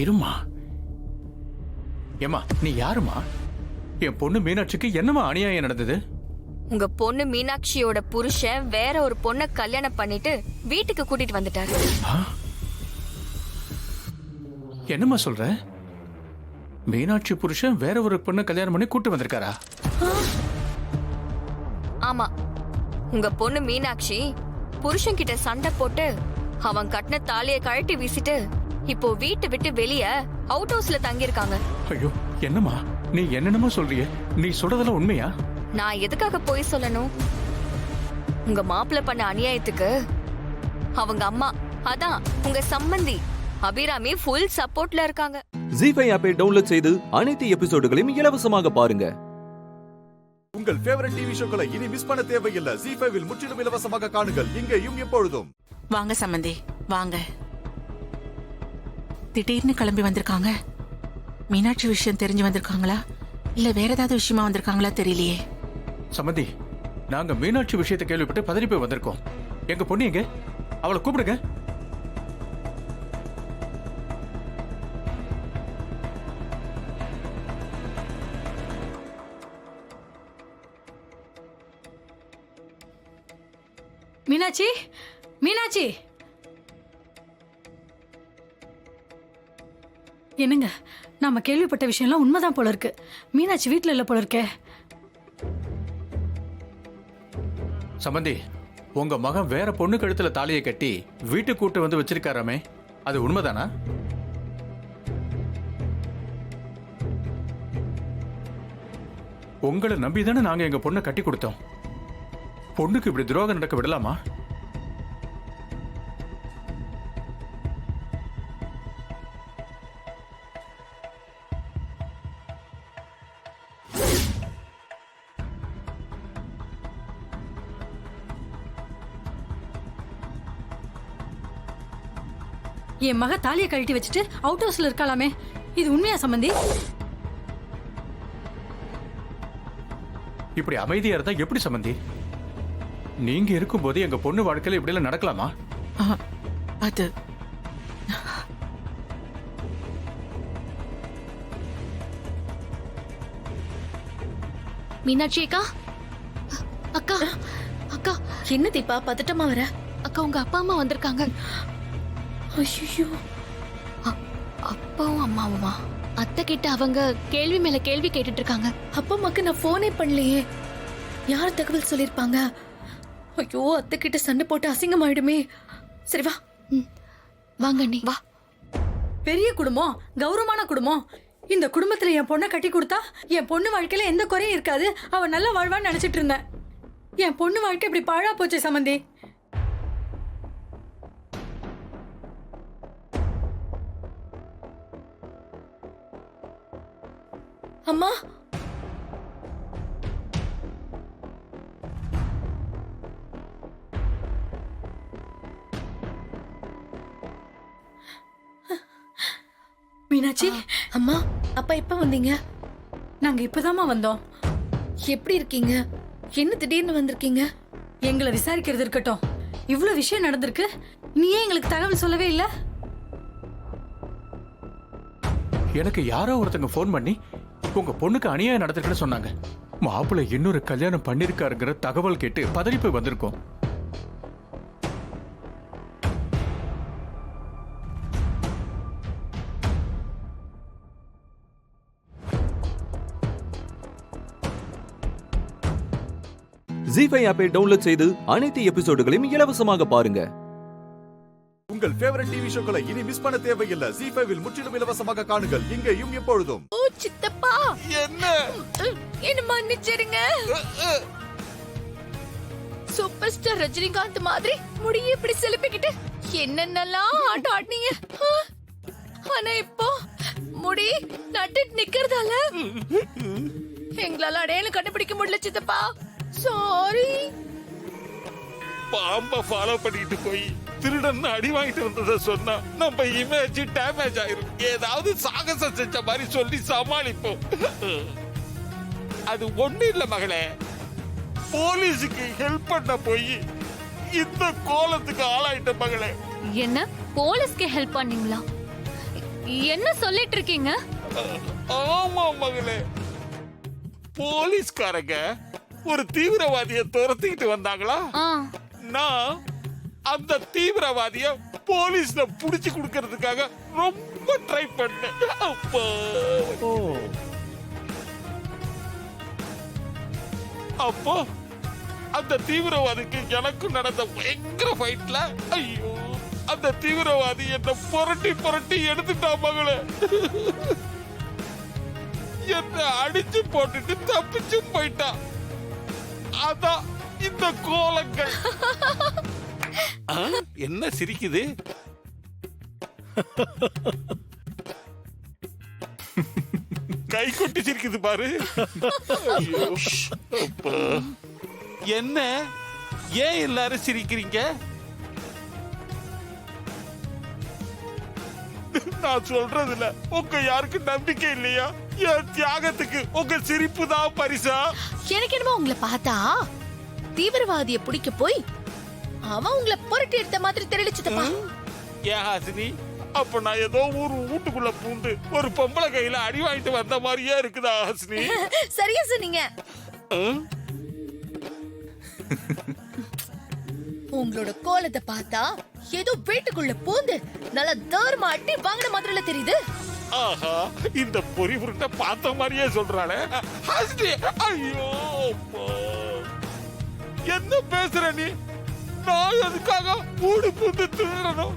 இருமா. ஏமா, நீ யாருமா? என் பொண்ணு மீனாட்சிக்கு என்னமா அநியாயம் நடந்தது? உங்க பொண்ணு மீனாட்சியோட புருஷன் வேற ஒரு பொண்ணை கல்யாணம் பண்ணிட்டு வீட்டுக்கு கூட்டிட்டு வந்துட்டாரு. என்னம்மா சொல்ற? மீனாட்சி புருஷன் வேற ஒரு பொண்ணை கல்யாணம் பண்ணி கூட்டு வந்திருக்காரா? ஆமா, உங்க பொண்ணு மீனாட்சி புருஷன் கிட்ட சண்டை போட்டு அவன் கட்டின தாலியை கழட்டி வீசிட்டு இப்போ வீட்டை விட்டு வெளிய அவுட் ஹவுஸ்ல தங்கி இருக்காங்க. ஐயோ, என்னம்மா நீ என்னென்னமா சொல்றிய? நீ சொல்றதெல்லாம் உண்மையா? நான் எதுக்காக போய் சொல்லணும்? உங்க மாப்பிள்ள பண்ண அநியாயத்துக்கு அவங்க அம்மா, அதான் உங்க சம்பந்தி அபிராமி ஃபுல் சப்போர்ட்ல இருக்காங்க. ஜீஃபை ஆப்பை டவுன்லோட் செய்து அனைத்து எபிசோடுகளையும் இலவசமாக பாருங்க. உங்கள் ஃபேவரட் டிவி ஷோக்களை இனி மிஸ் பண்ண தேவையில்லை. ஜீஃபைவில் முற்றிலும் இலவசமாக காணுங்கள், இங்கேயும் எப்பொழுதும். வாங்க சம்பந்தி, வாங்க. திடீர்னு கிளம்பி வந்திருக்காங்க. மீனாட்சி விஷயம் தெரிஞ்சு வந்திருக்காங்களா இல்ல வேற ஏதாவது விஷயமா வந்திருக்காங்களா தெரியலையே. சம்பந்தி, நாங்க மீனாட்சி விஷயத்தை கேள்விப்பட்டு பதறி போய் வந்திருக்கோம். எங்க பொண்ணு எங்க? அவளை கூப்பிடுங்க. மீனாட்சி, மீனாட்சி. என்னங்க, நாம கேள்விப்பட்ட விஷயம்லாம் உண்மைதான் போல இருக்கு. மீனாட்சி வீட்டுல இல்ல போல இருக்கே. சம்பந்தி, உங்க மகன் வேற பொண்ணு கழுத்துல தாலியை கட்டி வீட்டுக்கு கூட்டு வந்து வச்சிருக்காராமே, அது உண்மைதானா? உங்களை நம்பிதானே நாங்க எங்க பொண்ணை கட்டி கொடுத்தோம். பொண்ணுக்கு இப்படி துரோகம் நடக்க விடலாமா? என் மக தாலியை கழட்டி வச்சுட்டு அவுட் ஹவுஸ்ல இருக்காளாமே, இது உண்மையா சம்பந்தி? இப்படி அமைதியா இருந்தா எப்படி சம்பந்தி? நீங்க இருக்கும்போது எங்க பொண்ணு வாழ்க்கையில இப்படி எல்லாம் நடக்கலாமா? அது மீனாட்சி அக்கா அக்கா அக்கா என்ன தீபா பதட்டமா வர? அக்கா உங்க அப்பா அம்மா வந்திருக்காங்க. ஐயோ, அப்பாவும் அம்மாவுமா? அத்தை கிட்ட அவங்க கேள்வி மேல கேள்வி கேட்டுட்டு இருக்காங்க. அப்பா அம்மாக்கு நான் போனே பண்ணலையே. யார் தகவல் சொல்லிருப்பாங்க? ஐயோ, அத்தை கிட்ட சண்டை போட்டு அசிங்கமாயிடுமே. சரி வா. வாங்க நீ வா. பெரிய குடும்பம், கௌரவமான குடும்பம். இந்த குடும்பத்துல என் பொண்ணை கட்டி கொடுத்தா என் பொண்ணு வாழ்க்கையில எந்த குறையும் இருக்காது. அவ நல்லா வாழ்வான்னு நினைச்சிட்டு இருந்தேன். என் பொண்ணு வாழ்க்கை இப்படி பாழா போச்சு சம்பந்தி. அம்மா, மீனாட்சி, அம்மா, அப்பா எப்ப வந்தீங்க? நாங்க இப்பதாம்மா வந்தோம். எப்படி இருக்கீங்க? என்ன திடீர்னு வந்திருக்கீங்க? எங்களை விசாரிக்கிறது இருக்கட்டும், இவ்வளவு விஷயம் நடந்திருக்கு, நீ ஏன் எங்களுக்கு தகவல் சொல்லவே இல்ல? எனக்கு யாரோ ஒருத்தங்க ஃபோன் பண்ணி உங்க பொண்ணுக்கு அநியாயம் நடந்திருக்குன்னு சொன்னாங்க. மாப்பிள்ளை இன்னொரு கல்யாணம் பண்ணிருக்காருங்கிற தகவல் கேட்டு பதறி போய் வந்திருக்கோம். ஜீ5 ஆப்பை டவுன்லோட் செய்து அனைத்து எபிசோடுகளையும் இலவசமாக பாருங்க. உங்கள் ஃபேவரட் டிவி ஷோக்களை இனி மிஸ் பண்ண தேவையில்லை. ஜீ5 முற்றிலும் இலவசமாக காணுங்கள், இங்கேயும் எப்பொழுதும். ஓ சித்தப்பா, என்ன மன்னிச்சிருங்க. சூப்பர் ஸ்டார் ரஜினிகாந்த் மாதிரி முடிய இப்படி செலுப்பிக்கிட்டு என்னென்னலாம் ஆட்டம் ஆடினீங்க. ஆனா இப்போ முடி நட்டு நிக்கிறதால எங்களால அடையாளம் கண்டுபிடிக்க முடியல சித்தப்பா. சாரி. பாம்ப ஃபாலோ பண்ணிட்டு போய் திருடன் அடி வாங்கிட்டு வந்ததை சொன்னா நம்ம இமேஜ் டேமேஜ் ஆயிரும். ஏதாவது சாகசம் செஞ்ச மாதிரி சொல்லி சமாளிப்போம். அது ஒண்ணு இல்ல மகளே, போலீஸுக்கு ஹெல்ப் பண்ண போய் இந்த கோலத்துக்கு ஆளாயிட்ட மகளே. என்ன போலீஸ்க்கு ஹெல்ப் பண்ணீங்களா? என்ன சொல்லிட்டு இருக்கீங்க? ஆமா மகளே, போலீஸ்காரங்க ஒரு தீவிரவாதியை துரத்திக்கிட்டு வந்தாங்களா. நான் அந்த தீவிரவாதிய போலீஸ்ல புடிச்சு கொடுக்கறதுக்காக ரொம்ப ட்ரை பண்ணேன். அப்போ அந்த தீவிரவாதிக்கு எனக்கு நடந்த பயங்கர ஃபைட்ல ஐயோ அந்த தீவிரவாதி என்ன புரட்டி புரட்டி எடுத்துட்டா மகளே. என்ன அடிச்சு போட்டுட்டு தப்பிச்சு போயிட்டா. அதான் இந்த கோலங்கள். என்ன சிரிக்குது? கை கொட்டி சிரிக்குது பாரு. என்ன ஏன் எல்லாரும் சிரிக்கிறீங்க? நான் சொல்றதுல உங்க யாருக்கு நம்பிக்கை இல்லையா? என் தியாகத்துக்கு உங்க சிரிப்பு தான் பரிசா? எனக்கு என்னமோ உங்களை பார்த்தா தீவிரவாதியை பிடிக்க போய் அவன் உங்களை புரட்டி எடுத்த மாதிரி தெரியல. ஏன் ஹாசினி, அப்ப நான் ஏதோ ஒரு வீட்டுக்குள்ள பூந்து ஒரு பொம்பளை கையில அடி வாங்கிட்டு வந்த மாதிரியே இருக்குதா ஹாசினி? சரியா சொன்னீங்க. உங்களோட கோலத்தை பார்த்தா ஏதோ வீட்டுக்குள்ள பூந்து நல்லா தர்மா அட்டி வாங்கின மாதிரில தெரியுது. ஆஹா, இந்த பொறி உருண்டை பார்த்த மாதிரியே சொல்றாளே ஹாசினி. ஐயோ என்ன பேசுற நீ? நான் அதுக்காக மூடு பூந்து திருடணும்?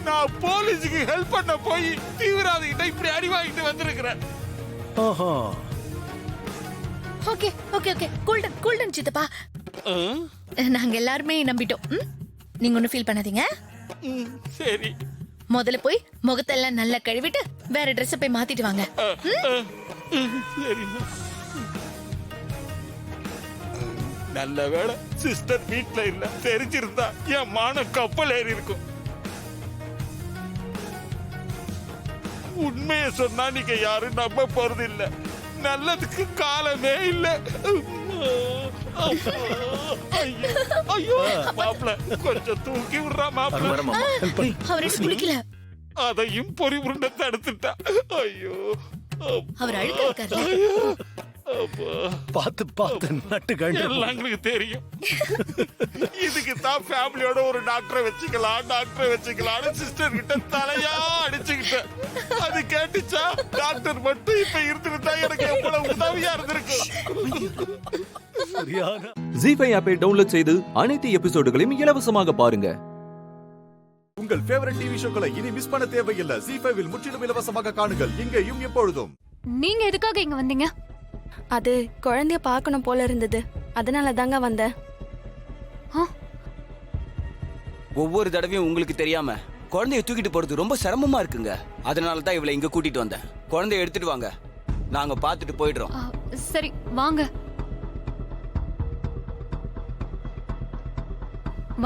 நான் போலீஸுக்கு ஹெல்ப் பண்ண போய் தீவிரவாதிகிட்ட இப்படி அடி வாங்கிட்டு வந்திருக்கிறேன். ஓகே ஓகே ஓகே, கூல்டன் சித்தப்பா. நாங்க எல்லாருமே நம்பிட்டோம். நீங்க ஒன்னும் ஃபீல் பண்ணாதீங்க. சரி, முதல்ல போய் முகத்தெல்லாம் நல்லா கழுவிட்டு வேற ட்ரெஸ் போய் மாத்திட்டு வாங்க. சரி. நல்ல வேளை சிஸ்டர் வீட்ல இல்ல. தெரிஞ்சிருந்தா என் மான கப்பல் ஏறி இருக்கும். உண்மையை சொன்னா நீங்க யாரும் நம்ப போறது இல்ல. நல்லதுக்கு காலமே இல்ல. ஐயோ ஐயோ மாப்பிள கொஞ்சம் தூக்கி விடுறா மாப்பிள. அவர் குளிக்கல. அதையும் பொறி உருண்டை தடுத்துட்டா. ஐயோ அவர் அழுக்க இருக்காரு. பார்த்து பார்த்து நட்டு கண்டு எல்லாம் எங்களுக்கு தெரியும். இதுக்கு தான் ஃபேமிலியோட ஒரு டாக்டரை வச்சுக்கலாம்னு சிஸ்டர் கிட்ட தலையா அடிச்சுக்கிட்டேன். அது கேட்டுச்சா? டாக்டர் மட்டும் இப்ப இருந்திருந்தா எனக்கு எவ்வளவு உதவியா இருந்திருக்கும். ஜி5 ஆப்பை டவுன்லோட் செய்து அனைத்து எபிசோடுகளையும் இலவசமாக பாருங்க. உங்கள் ஃபேவரட் டிவி ஷோக்களை இனி மிஸ் பண்ண தேவையில்லை. ஜி5 முற்றிலும் இலவசமாக காணுங்கள் இங்கேயும் எப்பொழுதும். நீங்க எதுக்காக இங்க வந்தீங்க? அது குழந்தைய பார்க்கணும் போல இருந்தது, அதனால தாங்க வந்தேன். ஒவ்வொரு தடவையும் உங்களுக்கு தெரியாம குழந்தைய தூக்கிட்டு போறது ரொம்ப சிரமமா இருக்குங்க. அதனால தான் இவளை இங்க கூட்டிட்டு வந்தேன். குழந்தைய எடுத்துட்டு வாங்க, நாங்க பார்த்துட்டு போயிடுறோம். சரி வாங்க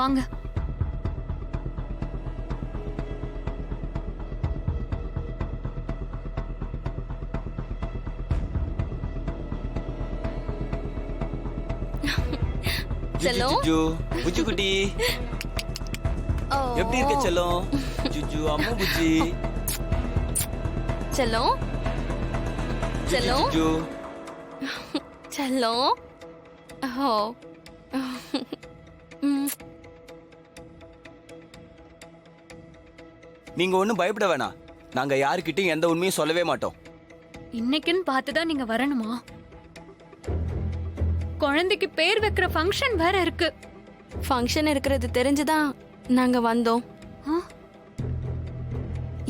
வாங்க. செல்லம் புஜ்ஜு குட்டி எப்படி இருக்க செல்லம்? ஜுஜு அம்மா புஜ்ஜி செல்லம் செல்லம் ஜுஜு செல்லம். நீங்க ஒண்ணும் பயப்பட வேணாம். நாங்க யாருக்கிட்டையும் எந்த உண்மையும் சொல்லவே மாட்டோம். இன்னைக்குன்னு பார்த்துதான் நீங்க வரணுமா? குழந்தைக்கு பேர் வைக்கிற ஃபங்க்ஷன் வேற இருக்கு. ஃபங்க்ஷன் இருக்கிறது தெரிஞ்சுதான் நாங்க வந்தோம்.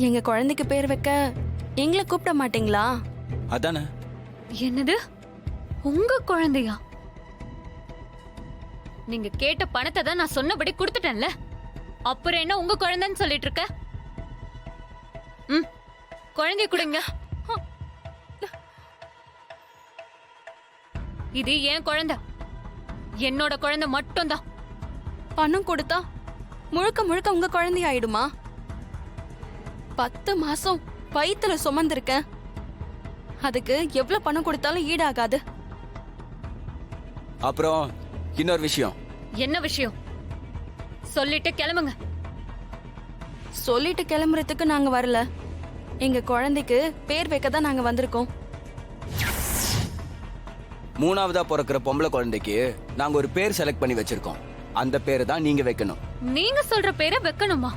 எங்க குழந்தைக்கு பேர் வைக்க எங்களை கூப்பிட மாட்டீங்களா? அதானே. என்னது உங்க குழந்தையா? நீங்க கேட்ட பணத்தை தான் நான் சொன்னபடி கொடுத்துட்டேன்ல, அப்புறம் என்ன உங்க குழந்தைன்னு சொல்லிட்டு இருக்க? குழந்தைய கொடுங்க. இது என் குழந்தை, என்னோட குழந்தை மட்டும்தான். பணம் கொடுத்தா முழுக்க முழுக்க உங்க குழந்தை ஆயிடுமா? 10 மாசம் வயித்துல சுமந்திருக்கேன். அதுக்கு எவ்வளவு பணம் கொடுத்தாலும் ஈடாகாது. அப்புறம் இன்னொரு விஷயம். என்ன விஷயம்? சொல்லிட்டு கிளம்புங்க. சொல்லிட்டு கிளம்புறதுக்கு நாங்க வரல. எங்க குழந்தைக்கு பேர் வைக்க தான் நாங்க வந்திருக்கோம். 3ஆவதா பிறக்கிற பொம்பளை குழந்தைக்கு நாங்க ஒரு பேர் செலக்ட் பண்ணி வச்சிருக்கோம். அந்த பேரை தான் நீங்க வைக்கணும். நீங்க சொல்ற பேரை வைக்கணுமா?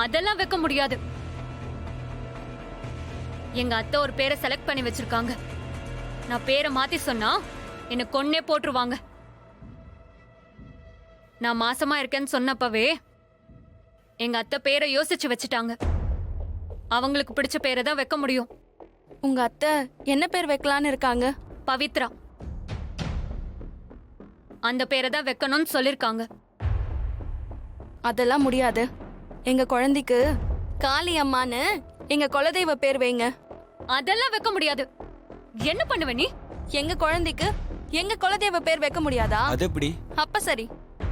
அதெல்லாம் வைக்க முடியாது. எங்க அத்தை ஒரு பேரை செலக்ட் பண்ணி வச்சிருக்காங்க. நான் பேரை மாத்தி சொன்னா என்ன கொன்னே போட்டுருவாங்க. நான் மாசமா இருக்கேன்னு சொன்னப்பவே எங்க அத்தை பேரை யோசிச்சு வச்சுட்டாங்க. அவங்களுக்கு பிடிச்ச பேரை தான் வைக்க முடியும். உங்க அத்தை என்ன பேர் வைக்கலான்னு இருக்காங்க? பவித்ரா. அந்த பேரை தான் வைக்கணும்னு சொல்லிருக்காங்க. அதெல்லாம் முடியாது. எங்க குழந்தைக்கு காளி அம்மான்னு எங்க குலதெய்வ பேர் வைங்க. அதெல்லாம் வைக்க முடியாது. என்ன பண்ணுவ நீ? எங்க குழந்தைக்கு எங்க குலதெய்வ பேர் வைக்க முடியாதா? அது எப்படி? அப்ப சரி,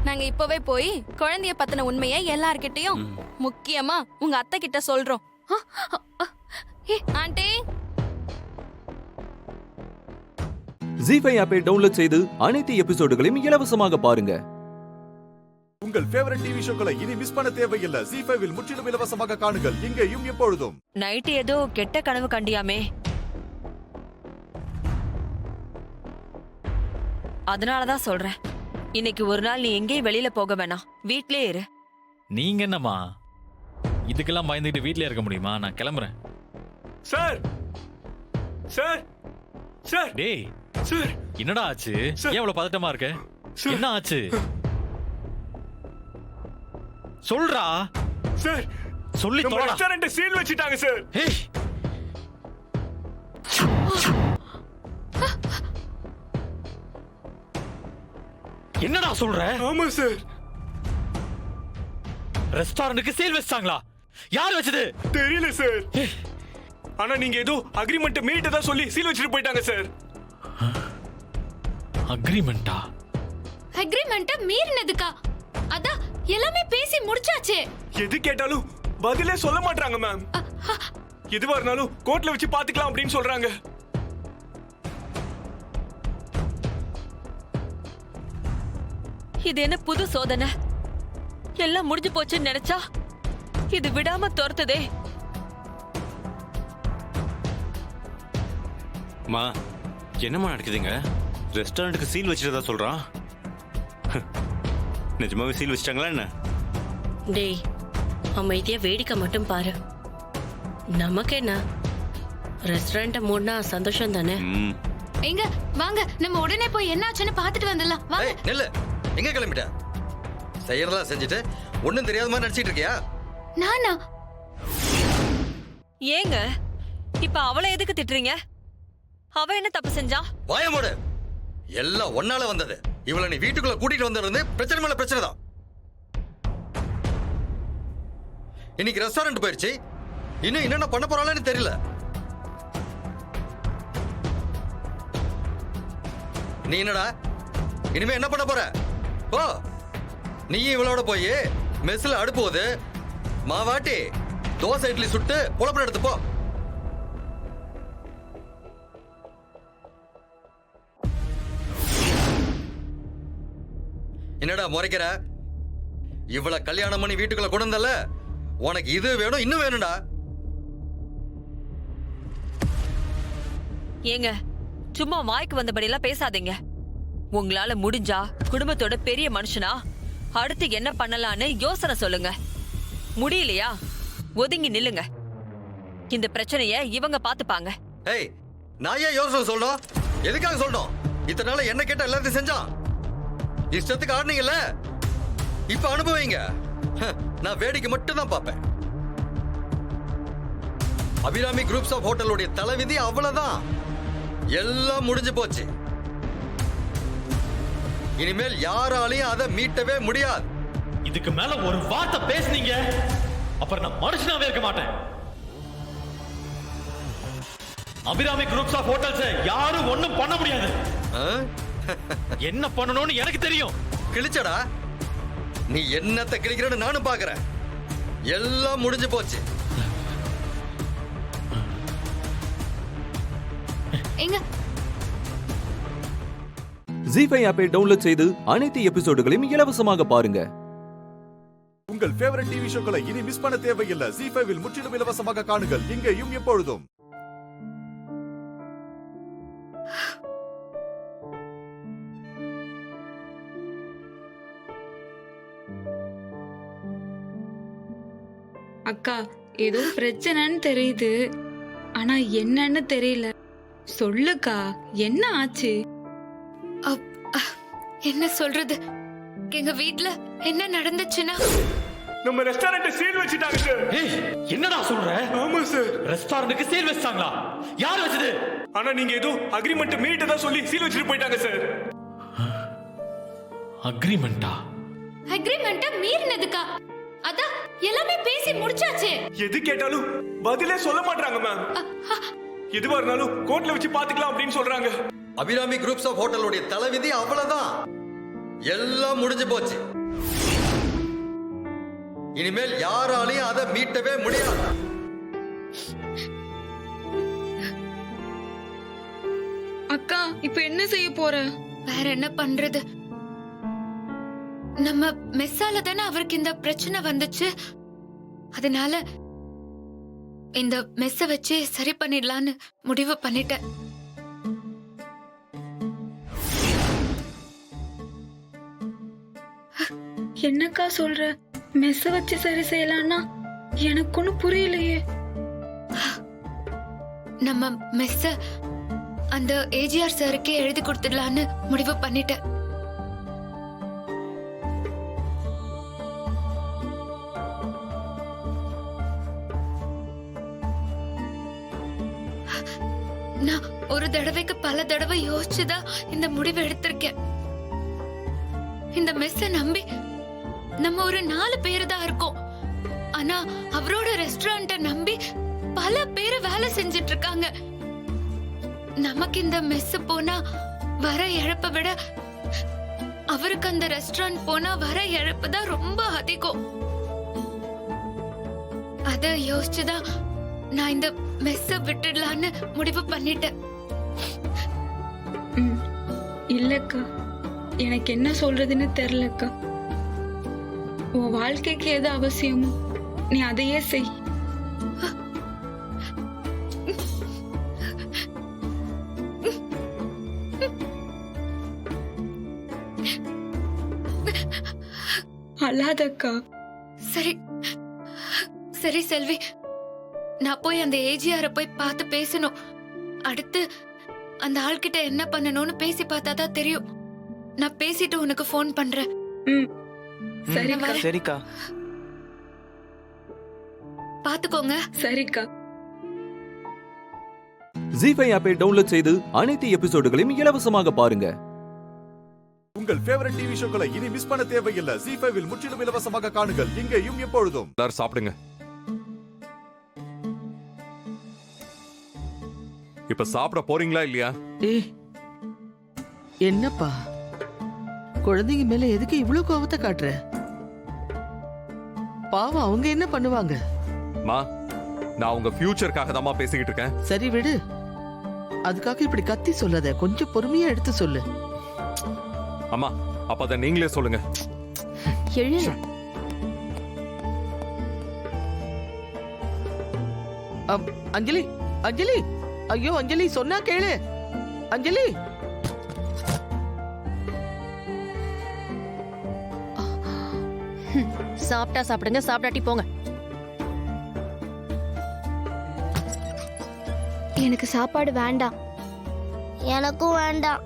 நாங்க இப்பவே போய் குழந்தைய பத்தின உண்மையை எல்லார்கிட்டயும், முக்கியமா உங்க அத்தை கிட்ட சொல்றோம். ஆண்டி, ஜி5 ஆப்பை டவுன்லோட் செய்து அனைத்து எபிசோடுகளையும் இலவசமாக பாருங்க. உங்கள் ஃபேவரட் டிவி ஷோக்களை இனி மிஸ் பண்ண தேவையில்லை. ஜி5 முற்றிலும் இலவசமாக காணுங்கள் இங்கேயும் எப்பொழுதும். நைட்டு ஏதோ கெட்ட கனவு கண்டியாமே, அதனாலதான் சொல்றேன். இன்னைக்கு ஒரு நாள் நீ எங்கேயும் வெளியில போக வேணாம், வீட்லயே இரு. நீங்க என்னம்மா இதுக்கெல்லாம் பயந்துட்டு வீட்லயே இருக்க முடியுமா? நான் கிளம்புறேன். சார் சார் சார் டேய் சார், என்னடா ஆச்சு? ஏன் இவ்வளவு பதட்டமா இருக்க? என்ன ஆச்சு? சொல்றா சார். சொல்லி நம்ம ரெஸ்டாரண்ட் சீல் வச்சிட்டாங்க சார். என்னடா சொல்ற? ஆமா சார். ரெஸ்டாரண்ட்டுக்கு சீல் வச்சாங்களா? யார் வச்சது? தெரியல சார். ஆனா நீங்க ஏதோ அக்ரிமெண்ட் மீறிட்டதா சொல்லி சீல் வச்சிட்டு போயிட்டாங்க சார். அக்ரிமெண்டா? அக்ரிமெண்ட்ட மீறினதுக்கா? அதான் எல்லாமே பேசி முடிச்சாச்சு. எது கேட்டாலும் பதிலே சொல்ல மாட்டாங்க மேம். எதுவா இருந்தாலும் கோர்ட்ல வச்சு பாத்துக்கலாம் அப்படின்னு சொல்றாங்க. இது என்ன புது சோதனை? எல்லாம் முடிஞ்சு போச்சுன்னு நினைச்சா இது விடாம துரத்துதே. மா என்னம்மா நடக்குதுங்க? ரெஸ்டாரண்ட்டுக்கு சீல் வச்சுட்டதா சொல்றான். நிஜமாவே சீல் வச்சிட்டாங்களா என்ன? டேய், அமைதியா வேடிக்கை மட்டும் பாரு. நமக்கு என்ன, ரெஸ்டாரண்ட்டை மூடனா சந்தோஷம் தானே. எங்க வாங்க, நம்ம உடனே போய் என்ன ஆச்சுன்னு பாத்துட்டு வந்துடலாம். வாங்க. நெல்லு, எங்க கிளம்பிட்ட? செய்யறதா செஞ்சுட்டு ஒண்ணும் தெரியாத மாதிரி நடிச்சிட்டு இருக்கியா? நானா? ஏங்க இப்ப அவளை எதுக்கு திட்டுறீங்க? அவ என்ன தப்பு செஞ்சா? வாய மூடு. எல்லாம் ஒன்னால வந்தது. இவளை நீ வீட்டுக்குள்ள கூட்டிட்டு வந்திருந்து பிரச்சனை மேல பிரச்சனை தான். இன்னைக்கு ரெஸ்டாரண்ட் போயிருச்சு, இன்னும் என்னென்ன பண்ண போறாளன்னு தெரியல. நீ என்னடா இனிமே என்ன பண்ண போற? ஓ, நீ இவளோட போய் மெஸ்ல அடுப்புவது மாவாட்டி தோசை இட்லி சுட்டு புலப்பட எடுத்து போ. என்னடா முறைக்கிற? இவளை கல்யாணம் பண்ணி வீட்டுக்குள்ள கொண்டு வந்தல, உனக்கு இது வேணும் இன்னும் வேணும்டா. ஏங்க சும்மா வாய்க்கு வந்தபடி எல்லாம் பேசாதீங்க. உங்களால முடிஞ்சா குடும்பத்தோட பெரிய மனுஷனா அடுத்து என்ன பண்ணலான்னு யோசனை சொல்லுங்க. முடியலையா ஒதுங்கி நில்லுங்க. இந்த பிரச்சனைய இவங்க பாத்துப்பாங்க. ஏய், நான் ஏன் யோசனை சொல்லணும்? எதுக்காக சொல்லணும்? இத்தனை நாள என்ன கேட்ட எல்லாத்தையும் செஞ்சான். இஷ்டத்துக்கு ஆடுனீங்கல்ல, இப்ப அனுபவிங்க. நான் வேடிக்கை மட்டும் தான் பார்ப்பேன். அபிராமி குரூப்ஸ் ஆஃப் ஹோட்டலுடைய தலைவிதி அவ்வளவுதான். எல்லாம் முடிஞ்சு போச்சு. இனிமேல் யாராலையும் அதை மீட்டவே முடியாது. இதுக்கு மேல ஒரு வார்த்தை பேசுனீங்க, அப்புறம் நான் மனுஷனாவே இருக்க மாட்டேன். அபிராமி குரூப்ஸ் ஆஃப் ஹோட்டல்ஸ் யாரும் ஒண்ணும் பண்ண முடியாது. என்ன பண்ணணும்னு எனக்கு தெரியும். கிழிச்சடா, நீ என்னத்தை கிழிக்கிறன்னு நானும் பாக்குறேன். எல்லாம் முடிஞ்சு போச்சு. எங்க ஜி5 ஆப்பை டவுன்லோட் செய்து அனைத்து எபிசோடுகளையும் இலவசமாக பாருங்க. உங்கள் ஃபேவரட் டிவி ஷோக்களை இனி மிஸ் பண்ண தேவையில்லை. ஜி5 முற்றிலும் இலவசமாக காணுங்கள், இங்கேயும் எப்பொழுதும். அக்கா, ஏதோ பிரச்சனைன்னு தெரியுது, ஆனா என்னன்னு தெரியல. சொல்லுக்கா, என்ன ஆச்சு? என்ன சொல்றது? எங்க வீட்ல என்ன நடந்துச்சுன்னா, நம்ம ரெஸ்டாரண்ட் சீல் வச்சிட்டாங்க சார். என்னடா சொல்ற? ஆமா சார், ரெஸ்டாரண்ட்டுக்கு சீல் வச்சாங்களா? யார் வச்சது? ஆனா நீங்க ஏதோ அக்ரிமெண்ட் மீட்டதா சொல்லி சீல் வச்சிட்டு போயிட்டாங்க சார். அக்ரிமெண்டா? அக்ரிமெண்ட்ட மீறினதுக்கா? அதான் எல்லாமே பேசி முடிச்சாச்சு. எது கேட்டாலும் பதிலே சொல்ல மாட்டாங்க மேம். எதுவா இருந்தாலும் கோர்ட்ல வச்சு பாத்துக்கலாம் அப்படின்னு சொல்றாங்க. அபிராமி குரூப்ஸ் ஆஃப் ஹோட்டலுடைய தலைவிதி அவ்வளவுதான். எல்லாம் முடிஞ்சு போச்சு. இனிமேல் யாராலையும் அதை மீட்டவே முடியாது. அக்கா, இப்ப என்ன செய்ய போற? வேற என்ன பண்றது? நம்ம மெஸ்ஸால தானே அவருக்கு இந்த பிரச்சனை வந்துச்சு. அதனால இந்த மெஸ்ஸ வச்சு சரி பண்ணிடலான்னு முடிவு பண்ணிட்டேன். என்னக்கா சொல்ற? மெஸ்ஸ வச்சு சரி செய்யலாம்னா எனக்கு ஒன்னும் புரியலையே. நம்ம மெஸ்ஸ அந்த ஏஜிஆர் சாருக்கே எழுதி கொடுத்துடலான்னு முடிவு பண்ணிட்டேன். நான் ஒரு தடவைக்கு பல தடவை யோசிச்சுதான் இந்த முடிவை எடுத்திருக்கேன். இந்த மெஸ்ஸ நம்பி நம்ம ஒரு 4 பேரு தான் இருக்கோம். ஆனா அவரோட ரெஸ்டாரண்ட நம்பி பல பேரு வேலை செஞ்சிட்டு இருக்காங்க. நமக்கு இந்த மெஸ் போனா வர இழப்பை விட அவருக்கு அந்த ரெஸ்டாரண்ட் போனா வர இழப்பு தான் ரொம்ப அதிகம். அத யோசிச்சுதான் நான் இந்த மெஸ்ஸ விட்டுடலான்னு முடிவு பண்ணிட்டேன். இல்லக்கா, எனக்கு என்ன சொல்றதுன்னு தெரியலக்கா. உன் வாழ்க்கைக்கு எது அவசியமோ நீ அதையே செய். அழாதக்கா. சரி சரி செல்வி, நான் போய் அந்த ஏஜிஆர போய் பார்த்து பேசணும். அடுத்து அந்த ஆள்கிட்ட என்ன பண்ணணும்னு பேசி பார்த்தாதான் தெரியும். நான் பேசிட்டு உனக்கு ஃபோன் பண்றேன். சரிக்கா. பாத்துக்கோங்க. சரிக்கா. ஜி5 ஆப்பை டவுன்லோட் செய்து அனைத்து எபிசோடுகளையும் இலவசமாக பாருங்க. உங்கள் ஃபேவரட் டிவி ஷோக்களை இனி மிஸ் பண்ண தேவையில்லை. ஜி5 முற்றிலும் இலவசமாக காணுங்கள், இங்கேயும் எப்பொழுதும். எல்லாரும் சாப்பிடுங்க. இப்ப சாப்பிட போறீங்களா இல்லையா? என்னப்பா குழந்தைங்க மேல எதுக்கு இவ்வளவு கோபத்தை காட்டுற? பாவம், அவங்க என்ன பண்ணுவாங்க? மா, நான் உங்க ஃபியூச்சருக்காக தான் பேசிக்கிட்டு இருக்கேன். சரி விடு, அதுக்காக இப்படி கத்தி சொல்லாத, கொஞ்சம் பொறுமையா எடுத்து சொல்லு. அம்மா, அப்ப அதை நீங்களே சொல்லுங்க. அஞ்சலி, அஞ்சலி, ஐயோ அஞ்சலி, சொன்னா கேளு. அஞ்சலி, சாப்பிட்டா சாப்பிடுங்க, சாப்பிடாட்டி போங்க. எனக்கு சாப்பாடு வேண்டாம். எனக்கும் வேண்டாம்.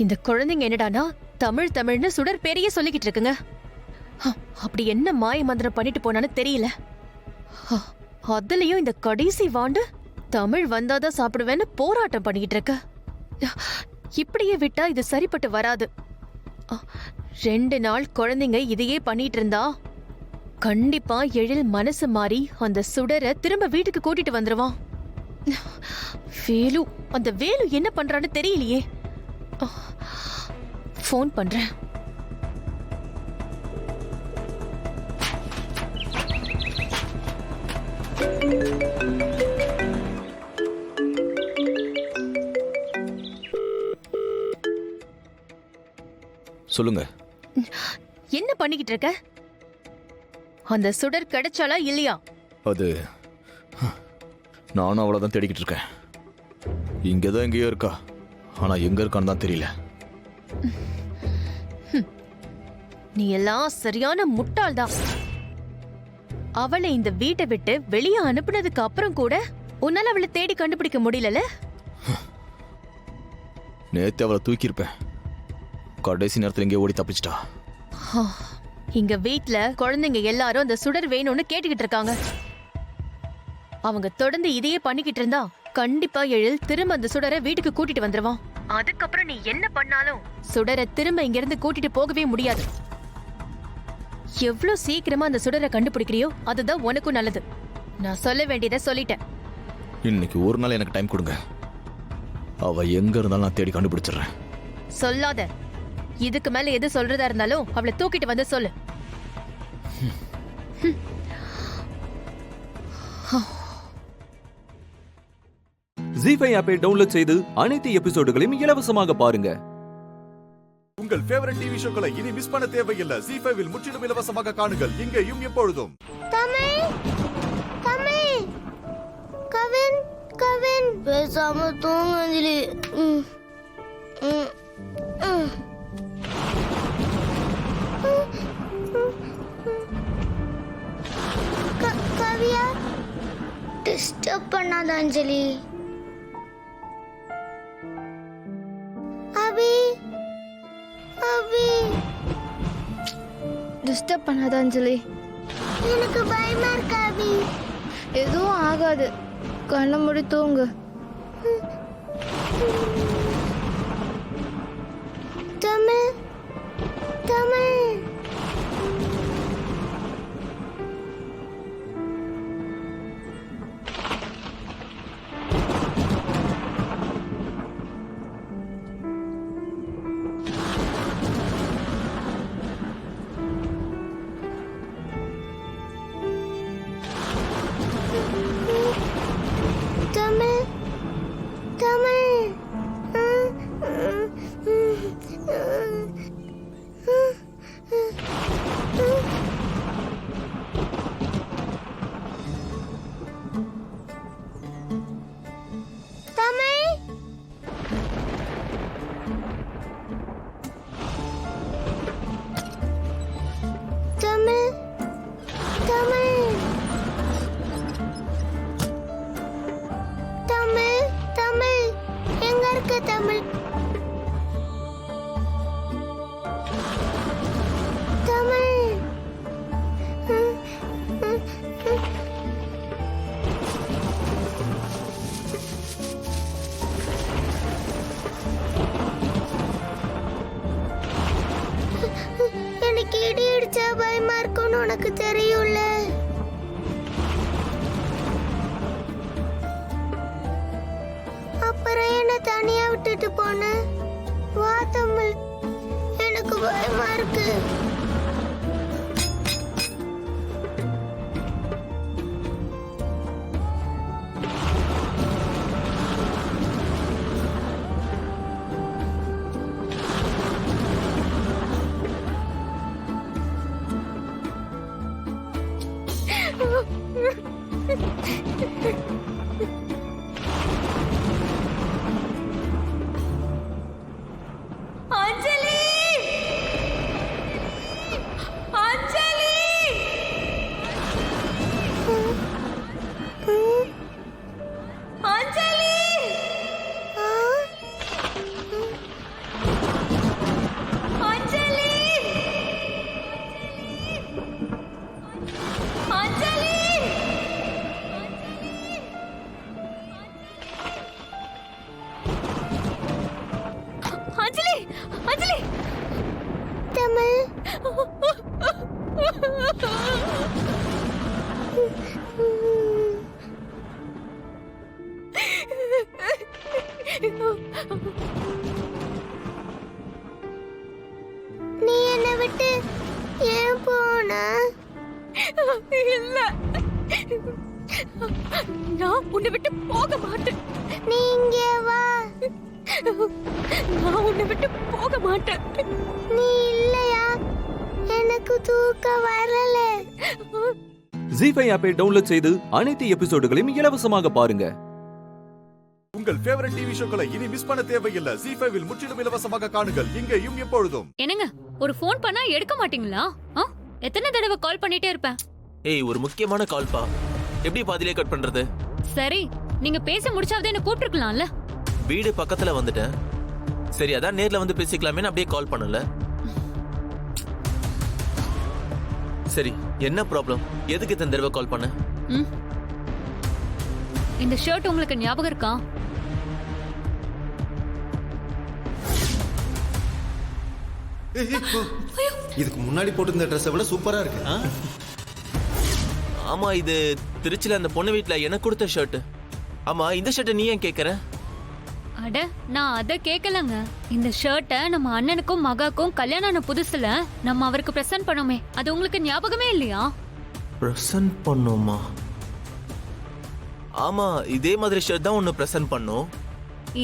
இந்த குழந்தைங்க என்னடானா தமிழ் தமிழ்னு சுடர் பெரிய சொல்லிக்கிட்டு இருக்குங்க. அப்படி என்ன மாய மந்திரம் பண்ணிட்டு போனான்னு தெரியல. அதுலயும் இந்த கடைசி வாண்டு தமிழ் வந்தாதான் சாப்பிடுவேன்னு போராட்டம் பண்ணிக்கிட்டு இருக்க. இப்படியே விட்டா இது சரிப்பட்டு வராது. 2 நாள் குழந்தைங்க இதையே பண்ணிட்டு இருந்தா கண்டிப்பா எழில் மனசு மாறி அந்த சுடரை திரும்ப வீட்டுக்கு கூட்டிட்டு வந்துருவான். வேலு, அந்த வேலு என்ன பண்றான்னு தெரியலையே. ஃபோன் பண்றேன். சொல்லுங்க. என்ன பண்ணிக்கிட்டு இருக்க? அந்த சுடர் கிடைச்சாலா இல்லையா? அது நானும் அவ்வளவுதான் தேடிக்கிட்டு இருக்கேன். இங்கதான் எங்கேயோ இருக்கா, ஆனா எங்க இருக்கான்னு தான் தெரியல. நீ எல்லாம் சரியான முட்டாள்தான். அவளை இந்த வீட்டை விட்டு வெளியே அனுப்புனதுக்கு அப்புறம் கூட உன்னால அவளை தேடி கண்டுபிடிக்க முடியல. நேத்து அவளை தூக்கியிருப்பேன், கடைசி நேரத்தில் எங்கேயோ ஓடி தப்பிச்சிட்டா. இங்க வீட்ல குழந்தைங்க எல்லாரும் அந்த சுடர் வேணும்னு கேட்டுக்கிட்டு இருக்காங்க. அவங்க தொடர்ந்து இதையே பண்ணிக்கிட்டு இருந்தா கண்டிப்பா எழில் திரும்ப அந்த சுடரை வீட்டுக்கு கூட்டிட்டு வந்துருவான். அதுக்கப்புறம் நீ என்ன பண்ணாலும் சுடரை திரும்ப இங்க இருந்து கூட்டிட்டு போகவே முடியாது. எவ்வளவு சீக்கிரமா அந்த சுடரை கண்டுபிடிக்கிறியோ அதுதான் உனக்கும் நல்லது. நான் சொல்ல வேண்டியதை சொல்லிட்டேன். இன்னைக்கு ஒரு நாள் எனக்கு டைம் கொடுங்க, அவ எங்க இருந்தாலும் நான் தேடி கண்டுபிடிச்சிடுறேன். சொல்லாத. இதுக்கு மேல எது சொல்றதா இருந்தாலும் அவளை தூக்கிட்டு வந்து சொல்லு. ஜி5 ஆப்பை டவுன்லோட் செய்து அனைத்து எபிசோடுகளையும் இலவசமாக பாருங்க. உங்கள் ஃபேவரட் டிவி ஷோக்களை இனி மிஸ் பண்ண தேவையில்லை. ஜி5 முற்றிலும் இலவசமாக காணுங்கள், இங்கேயும் எப்பொழுதும். கவின், கவின், பேசாம தூங்கு அஞ்சலி. கவியா, டிஸ்டர்ப் பண்ணாத அஞ்சலி. அபி, அபி, டிஸ்டர்ப் பண்ணாத அஞ்சலி. எனக்கு பயமா இருக்கு அபி. எதுவும் ஆகாது, கண்ணை மூடி தூங்கு. தமிழ், தமிழ். விட்டுட்டு போன? வா தமிழ், எனக்கு பயமா இருக்கு. அஞ்சலி! அஞ்சலி! அஞ்சலி! அஞ்சலி! அஞ்சலி! அஞ்சலி! அஞ்சலி! தமிழ், நீ என்னை விட்டு ஏன் போன? இல்ல, நான் உன்னை விட்டு போக மாட்டேன். நீ இங்கே வா. நான் உன்னை விட்டு போக மாட்டேன். நீ இல்லையா? எனக்கு தூக்கம் வரல. ஜி5 ஆப்பை டவுன்லோட் செய்து அனைத்து எபிசோடுகளையும் இலவசமாக பாருங்க. உங்கள் ஃபேவரட் டிவி ஷோக்களை இனி மிஸ் பண்ண தேவையில்லை. ஜி5 இல் முற்றிலும் இலவசமாக காணுங்கள் இங்கேயும் எப்பொழுதும். என்னங்க, ஒரு ஃபோன் பண்ணா எடுக்க மாட்டீங்களா? எத்தனை தடவை கால் பண்ணிட்டே இருப்பேன். ஏய், ஒரு முக்கியமான கால்பா. எப்படி பாதியிலே கட் பண்றது? சரி, நீங்க பேச முடிச்சாவது என்ன கூப்பிட்டுருக்கலாம்ல. வீடு பக்கத்துல வந்துட்டேன். சரி, அதான் நேர்ல வந்து பேசிக்கலாமே, அப்படியே கால் பண்ணல. சரி, என்ன ப்ராப்ளம்? எதுக்கு இத்தனை தடவை கால் பண்ண? இந்த ஷர்ட் உங்களுக்கு ஞாபகம் இருக்கா? இதுக்கு முன்னாடி போட்டிருந்த ட்ரெஸ்ஸை விட சூப்பரா இருக்கு. ஆமா, இது திருச்சில அந்த பொண்ணு வீட்ல எனக்கு கொடுத்த ஷர்ட். ஆமா, இந்த ஷர்ட்டை நீ ஏன் கேக்குற? அட, நான் அத கேக்கலங்க. இந்த ஷர்ட்டை நம்ம அண்ணனுக்கும் மகாக்கும் கல்யாணம் ஆன புதுசுல நம்ம அவருக்கு பிரசன்ட் பண்ணோமே, அது உங்களுக்கு ஞாபகமே இல்லையா? பிரசன்ட் பண்ணோமா? ஆமா, இதே மாதிரி ஷர்ட் தான் ஒன்னு பிரசன்ட் பண்ணோம்.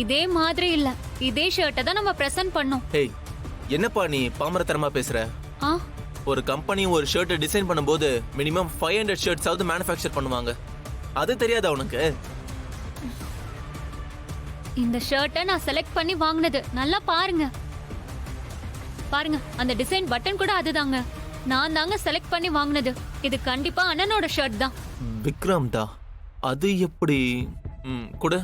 இதே மாதிரி இல்ல, இதே ஷர்ட்டை தான் நம்ம பிரசன்ட் பண்ணோம். ஹேய், என்னப்பா நீ பாமரத்தனமா பேசுற? ஒரு கம்பெனி ஒரு ஷர்ட் டிசைன் பண்ணும்போது மினிமம் 500 ஷர்ட்ஸ் ஆவது மேனுஃபேக்சர் பண்ணுவாங்க. அது தெரியாதா உனக்கு? இந்த ஷர்ட்டை நான் செலக்ட் பண்ணி வாங்குனது நல்லா பாருங்க. பாருங்க, அந்த டிசைன் பட்டன் கூட அதுதாங்க. நான் தாங்க செலக்ட் பண்ணி வாங்குனது. இது கண்டிப்பா அண்ணனோட ஷர்ட் தான். விக்ரம் தான். அது எப்படி? கூட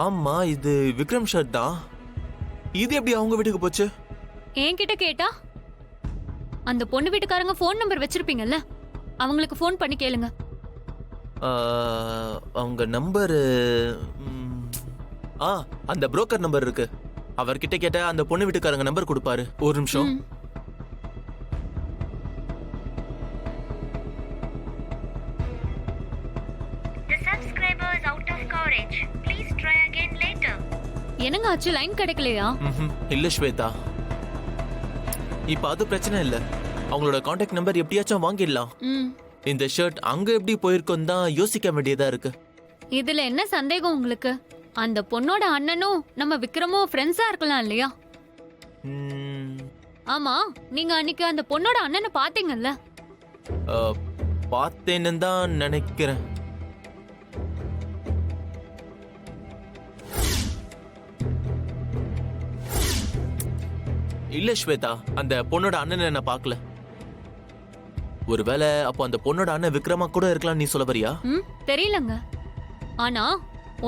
ஆமா, இது விக்ரம் ஷர்ட் தான். இது எப்படி அவங்க வீட்டுக்கு போச்சு? என்கிட்ட கேட்டா? அந்த பொண்ணு வீட்டுக்காரங்க ஃபோன் நம்பர் வச்சிருப்பீங்கல்ல, அவங்களுக்கு ஃபோன் பண்ணி கேளுங்க. அவங்க நம்பர் அந்த புரோக்கர் நம்பர் இருக்கு. அவர்கிட்ட கேட்டா அந்த பொண்ணு வீட்டுக்காரங்க நம்பர் கொடுப்பாரு. ஒரு நிமிஷம். என்னங்க ஆச்சு, லைன் கிடைக்கலையா? இல்ல ஸ்வேதா, இப்ப அது பிரச்சனை இல்ல. அவங்களோட கான்டாக்ட் நம்பர் எப்படியாச்சும் வாங்கிடலாம். இந்த ஷர்ட் அங்க எப்படி போயிருக்கும் தான் யோசிக்க வேண்டியதா இருக்கு. இதுல என்ன சந்தேகம் உங்களுக்கு? அந்த பொண்ணோட அண்ணனும் நம்ம விக்ரமும் ஃப்ரெண்ட்ஸா இருக்கலாம் இல்லையா? ஆமா, நீங்க அன்னைக்கு அந்த பொண்ணோட அண்ணனை பாத்தீங்கல்ல? பார்த்தேன்னு தான் நினைக்கிறேன். இல்ல ஸ்வேதா, அந்த பொண்ணோட அண்ணனை நான் பார்க்கல. ஒருவேளை அப்போ அந்த பொண்ணோட அண்ணன் விக்ரமா கூட இருக்கலாம். நீ சொல்ல வரியா? தெரியலங்க. ஆனா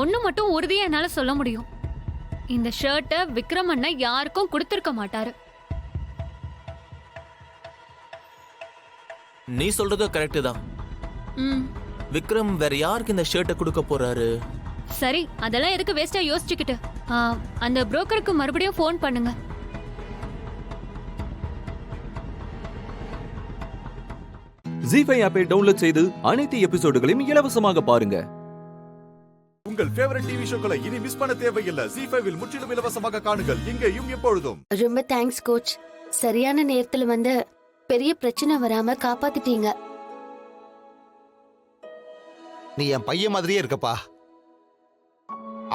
ஒண்ணு மட்டும் உறுதியா என்னால சொல்ல முடியும். இந்த ஷர்ட்டை விக்ரம் அண்ணன் யாருக்கும் கொடுத்திருக்க மாட்டாரு. நீ சொல்றதோ கரெக்ட் தான். விக்ரம் வேற யாருக்கு இந்த ஷர்ட்டை கொடுக்க போறாரு? சரி, அதெல்லாம் எதுக்கு வேஸ்டா யோசிச்சுக்கிட்டு அந்த புரோக்கருக்கு மறுபடியும் ஃபோன் பண்ணுங்க. ஜி5 ஆப்பை டவுன்லோட் செய்து அனைத்து எபிசோடுகளையும் இலவசமாக பாருங்க. உங்கள் ஃபேவரட் டிவி ஷோக்களை இனி மிஸ் பண்ண தேவையில்லை. ஜி5 முற்றிலும் இலவசமாக காணுங்கள் இங்கேயும் எப்பொழுதும். ரொம்ப தேங்க்ஸ் கோச். சரியான நேரத்துல வந்து பெரிய பிரச்சனை வராம காப்பாத்திட்டீங்க. நீ என் பையன் மாதிரியே இருக்கப்பா.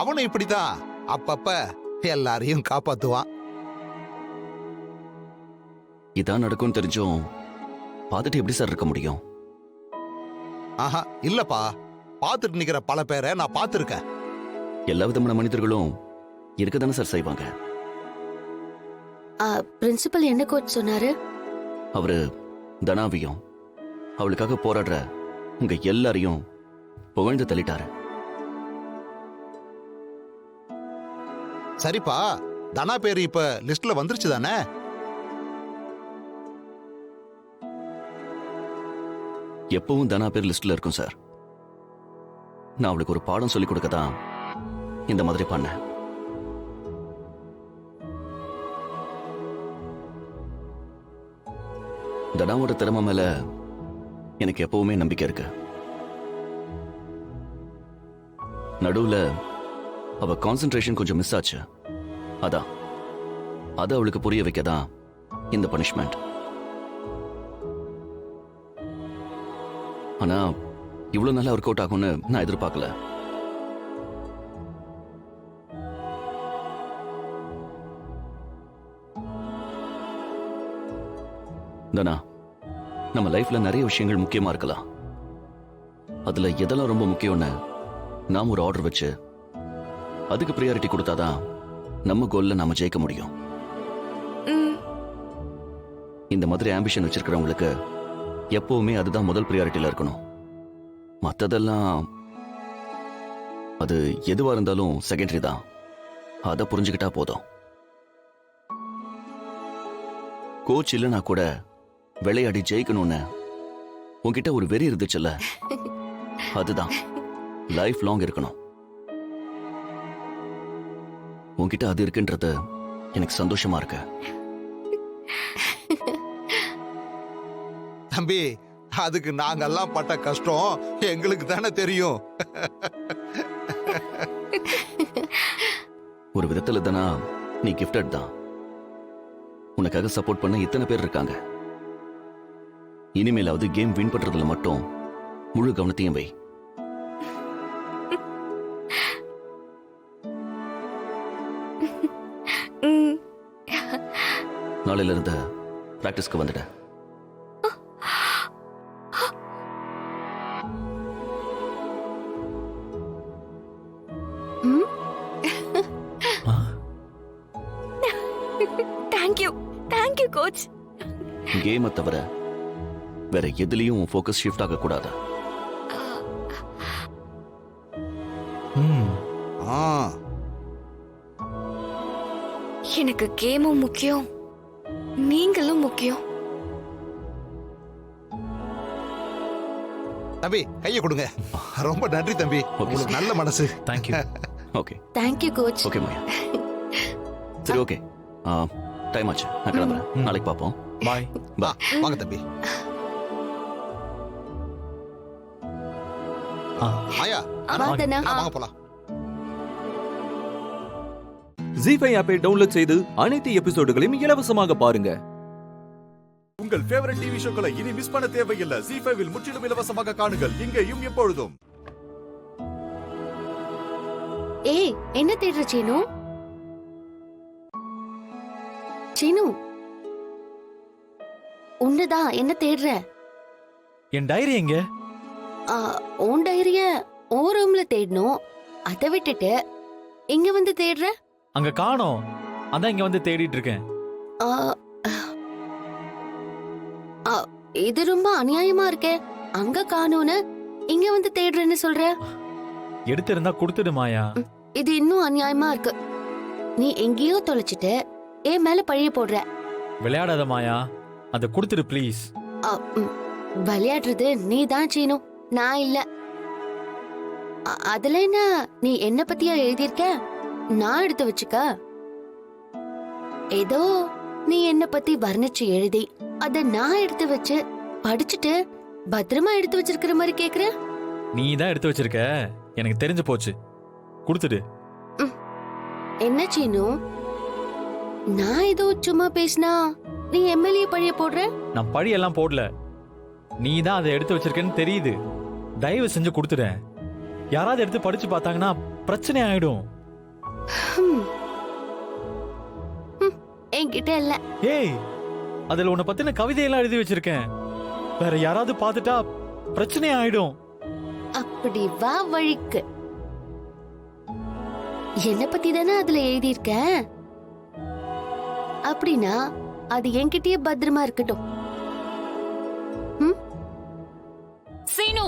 அவனும் இப்படிதான் அப்பப்ப எல்லாரையும் காப்பாத்துவான். இதான் நடக்கும் தெரிஞ்சும் பார்த்துட்டு எப்படி சார் இருக்க முடியும்? ஆஹா இல்லப்பா, பார்த்துட்டு நிக்கிற பல பேரை நான் பார்த்துருக்கேன். எல்லா விதமான மனிதர்களும் இருக்கதானே சார் செய்வாங்க. பிரின்சிபல் என்ன கோச் சொன்னாரு? அவரு தனாவியும் அவளுக்காக போராடுற உங்க எல்லாரையும் புகழ்ந்து தள்ளிட்டாரு. சரிப்பா, தனா பேரு இப்ப லிஸ்ட்ல வந்துருச்சு தானே? எப்பவும் தனா பேர் லிஸ்ட்ல இருக்கும் சார். நான் அவளுக்கு ஒரு பாடம் சொல்லிக் கொடுக்க தான் இந்த மாதிரி பண்ணேன். தனாவோட திறமை மேல எனக்கு எப்பவுமே நம்பிக்கை இருக்கு. நடுவுல அவ கான்சென்ட்ரேஷன் கொஞ்சம் மிஸ் ஆச்சு. அதான் அதை அவளுக்கு புரிய வைக்கதான் இந்த பனிஷ்மெண்ட். ஆனா இவ்வளவு நல்லா ஒர்க் அவுட் ஆகும்னு நான் எதிர்பார்க்கல. தனா, நம்ம லைஃப்ல நிறைய விஷயங்கள் முக்கியமா இருக்கலாம். அதுல எதெல்லாம் ரொம்ப முக்கியம்னு நாம் ஒரு ஆர்டர் வச்சு அதுக்கு ப்ரியாரிட்டி கொடுத்தாதான் நம்ம கோல்ல நாம ஜெயிக்க முடியும். இந்த மாதிரி ஆம்பிஷன் வச்சிருக்கிறவங்களுக்கு எப்பவுமே அதுதான் முதல் ப்ரியாரிட்டியில இருக்கணும். மற்றதெல்லாம் அது எதுவா இருந்தாலும் செகண்டரி தான். அதை புரிஞ்சுக்கிட்டா போதும். கோச் இல்லைனா கூட விளையாடி ஜெயிக்கணும்னு உன்கிட்ட ஒரு வெறி இருந்துச்சுல்ல, அதுதான் லைஃப் லாங் இருக்கணும். உன்கிட்ட அது இருக்குன்றது எனக்கு சந்தோஷமா இருக்கு. தம்பி, அதுக்கு நாங்கெல்லாம் பட்ட கஷ்டம் எங்களுக்கு தானே தெரியும். ஒரு விதத்துல தானா நீ கிஃப்டட் தான். உனக்காக சப்போர்ட் பண்ண இத்தனை பேர் இருக்காங்க. இனிமேலாவது கேம் வின் பண்றதுல மட்டும் முழு கவனத்தையும் வை. நாளையில இருந்து பிராக்டிஸ்க்கு வந்துட. Thank you coach. கேமை தவிர வேற எதுலயும் ஃபோக்கஸ் ஷிஃப்ட் ஆக கூடாது. எனக்கு கேமும் முக்கியம், நீங்களும் முக்கியம். தம்பி கையை கொடுங்க. ரொம்ப நன்றி தம்பி, உங்களுக்கு நல்ல மனசு. Thank you. Okay thank you coach. Okay Maya. சரி ஓகே, டைம் ஆச்சு, நான் கிளம்புறேன். நாளைக்கு பார்ப்போம். பாய். வாங்க தம்பி. மாயா வாங்க போலாம். ஜி5 ஆப்பை டவுன்லோட் செய்து அனைத்து எபிசோடுகளையும் இலவசமாக பாருங்க. உங்கள் ஃபேவரட் டிவி ஷோக்களை இனி மிஸ் பண்ண தேவையில்லை. ஜி5 முற்றிலும் இலவசமாக காணுங்கள் இங்கேயும் எப்பொழுதும். ஏய், என்ன தேடுற சீனு? சீனு, உன்னதான் என்ன தேடுற? என் டைரி எங்க? உன் டைரிய உன் ரூம்ல தேடணும். அதை விட்டுட்டு இங்க வந்து தேடுற? அங்க காணோம், அதான் இங்க வந்து தேடிட்டு இருக்கேன். இது ரொம்ப அநியாயமா இருக்கே. அங்க காணோன்னு இங்க வந்து தேடுறேன்னு சொல்ற. எடுத்திருந்தா கொடுத்துடு மாயா. இது இன்னும் அநியாயமா இருக்கு. நீ எங்கேயோ தொலைச்சிட்டு என் மேல பழிய போடுற. விளையாடாத மாயா, அதை கொடுத்துடு ப்ளீஸ். விளையாடுறது நீ தான் சீனு, நான் இல்ல. அதுல என்ன நீ என்ன பத்தியா எழுதியிருக்க? நான் எடுத்து வச்சுக்க. ஏதோ நீ என்ன பத்தி வர்ணிச்சு எழுதி அத நான் எடுத்து வச்சு படிச்சுட்டு பத்திரமா எடுத்து வச்சிருக்கிற மாதிரி கேக்குற? நீ தான் எடுத்து வச்சிருக்க, எனக்கு தெரிஞ்சு போச்சு. கொடுத்துடு. என்ன சீனு, நான் ஏதோ சும்மா பேசினா நீ எம்எல்ஏ பழிய போடுற? நான் பழியெல்லாம் போடல, நீ தான் அதை எடுத்து வச்சிருக்கேன்னு தெரியுது. தயவு செஞ்சு கொடுத்துட. யாராவது எடுத்து படிச்சு பார்த்தாங்கன்னா பிரச்சனை ஆயிடும். என்கிட்ட இல்ல. ஏய், அதுல உன்னை பத்தின கவிதையெல்லாம் எழுதி வச்சிருக்கேன். வேற யாராவது பார்த்துட்டா பிரச்சனை ஆயிடும். அப்படி வா வழிக்கு. என்ன பத்தி தானே அதுல எழுதியிருக்க. அப்படின்னா அது என்கிட்டயே பத்திரமா இருக்கட்டும். சீனு,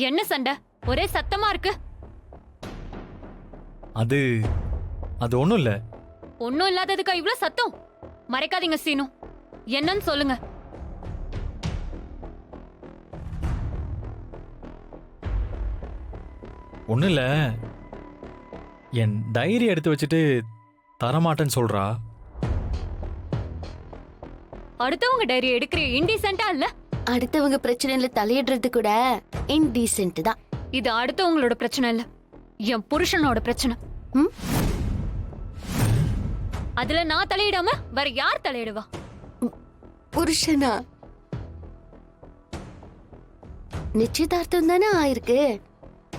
என்ன சண்டை? ஒரே சத்தமா இருக்கு. அது ஒண்ணும் இல்ல. ஒண்ணும் இல்லாததுக்கா இவ்ளோ சத்தம்? மறைக்காதீங்க சீனு, என்னன்னு சொல்லுங்க. ஒண்ணும் இல்ல, என் டைரி எடுத்து வச்சுட்டு தரமாட்டேன்னு சொல்றா. அடுத்தவங்க டைரி எடுக்கிற இன்டீசென்ட்டா இல்ல? அடுத்தவங்க பிரச்சனையில தலையிடுறது கூட இன்டீசென்ட் தான். இது அடுத்தவங்களோட பிரச்சனை இல்ல, என் புருஷனோட பிரச்சனை. அதுல நான் தலையிடாம வேற யார் தலையிடுவா? புருஷனா? நிச்சயதார்த்தம் தானே ஆயிருக்கு,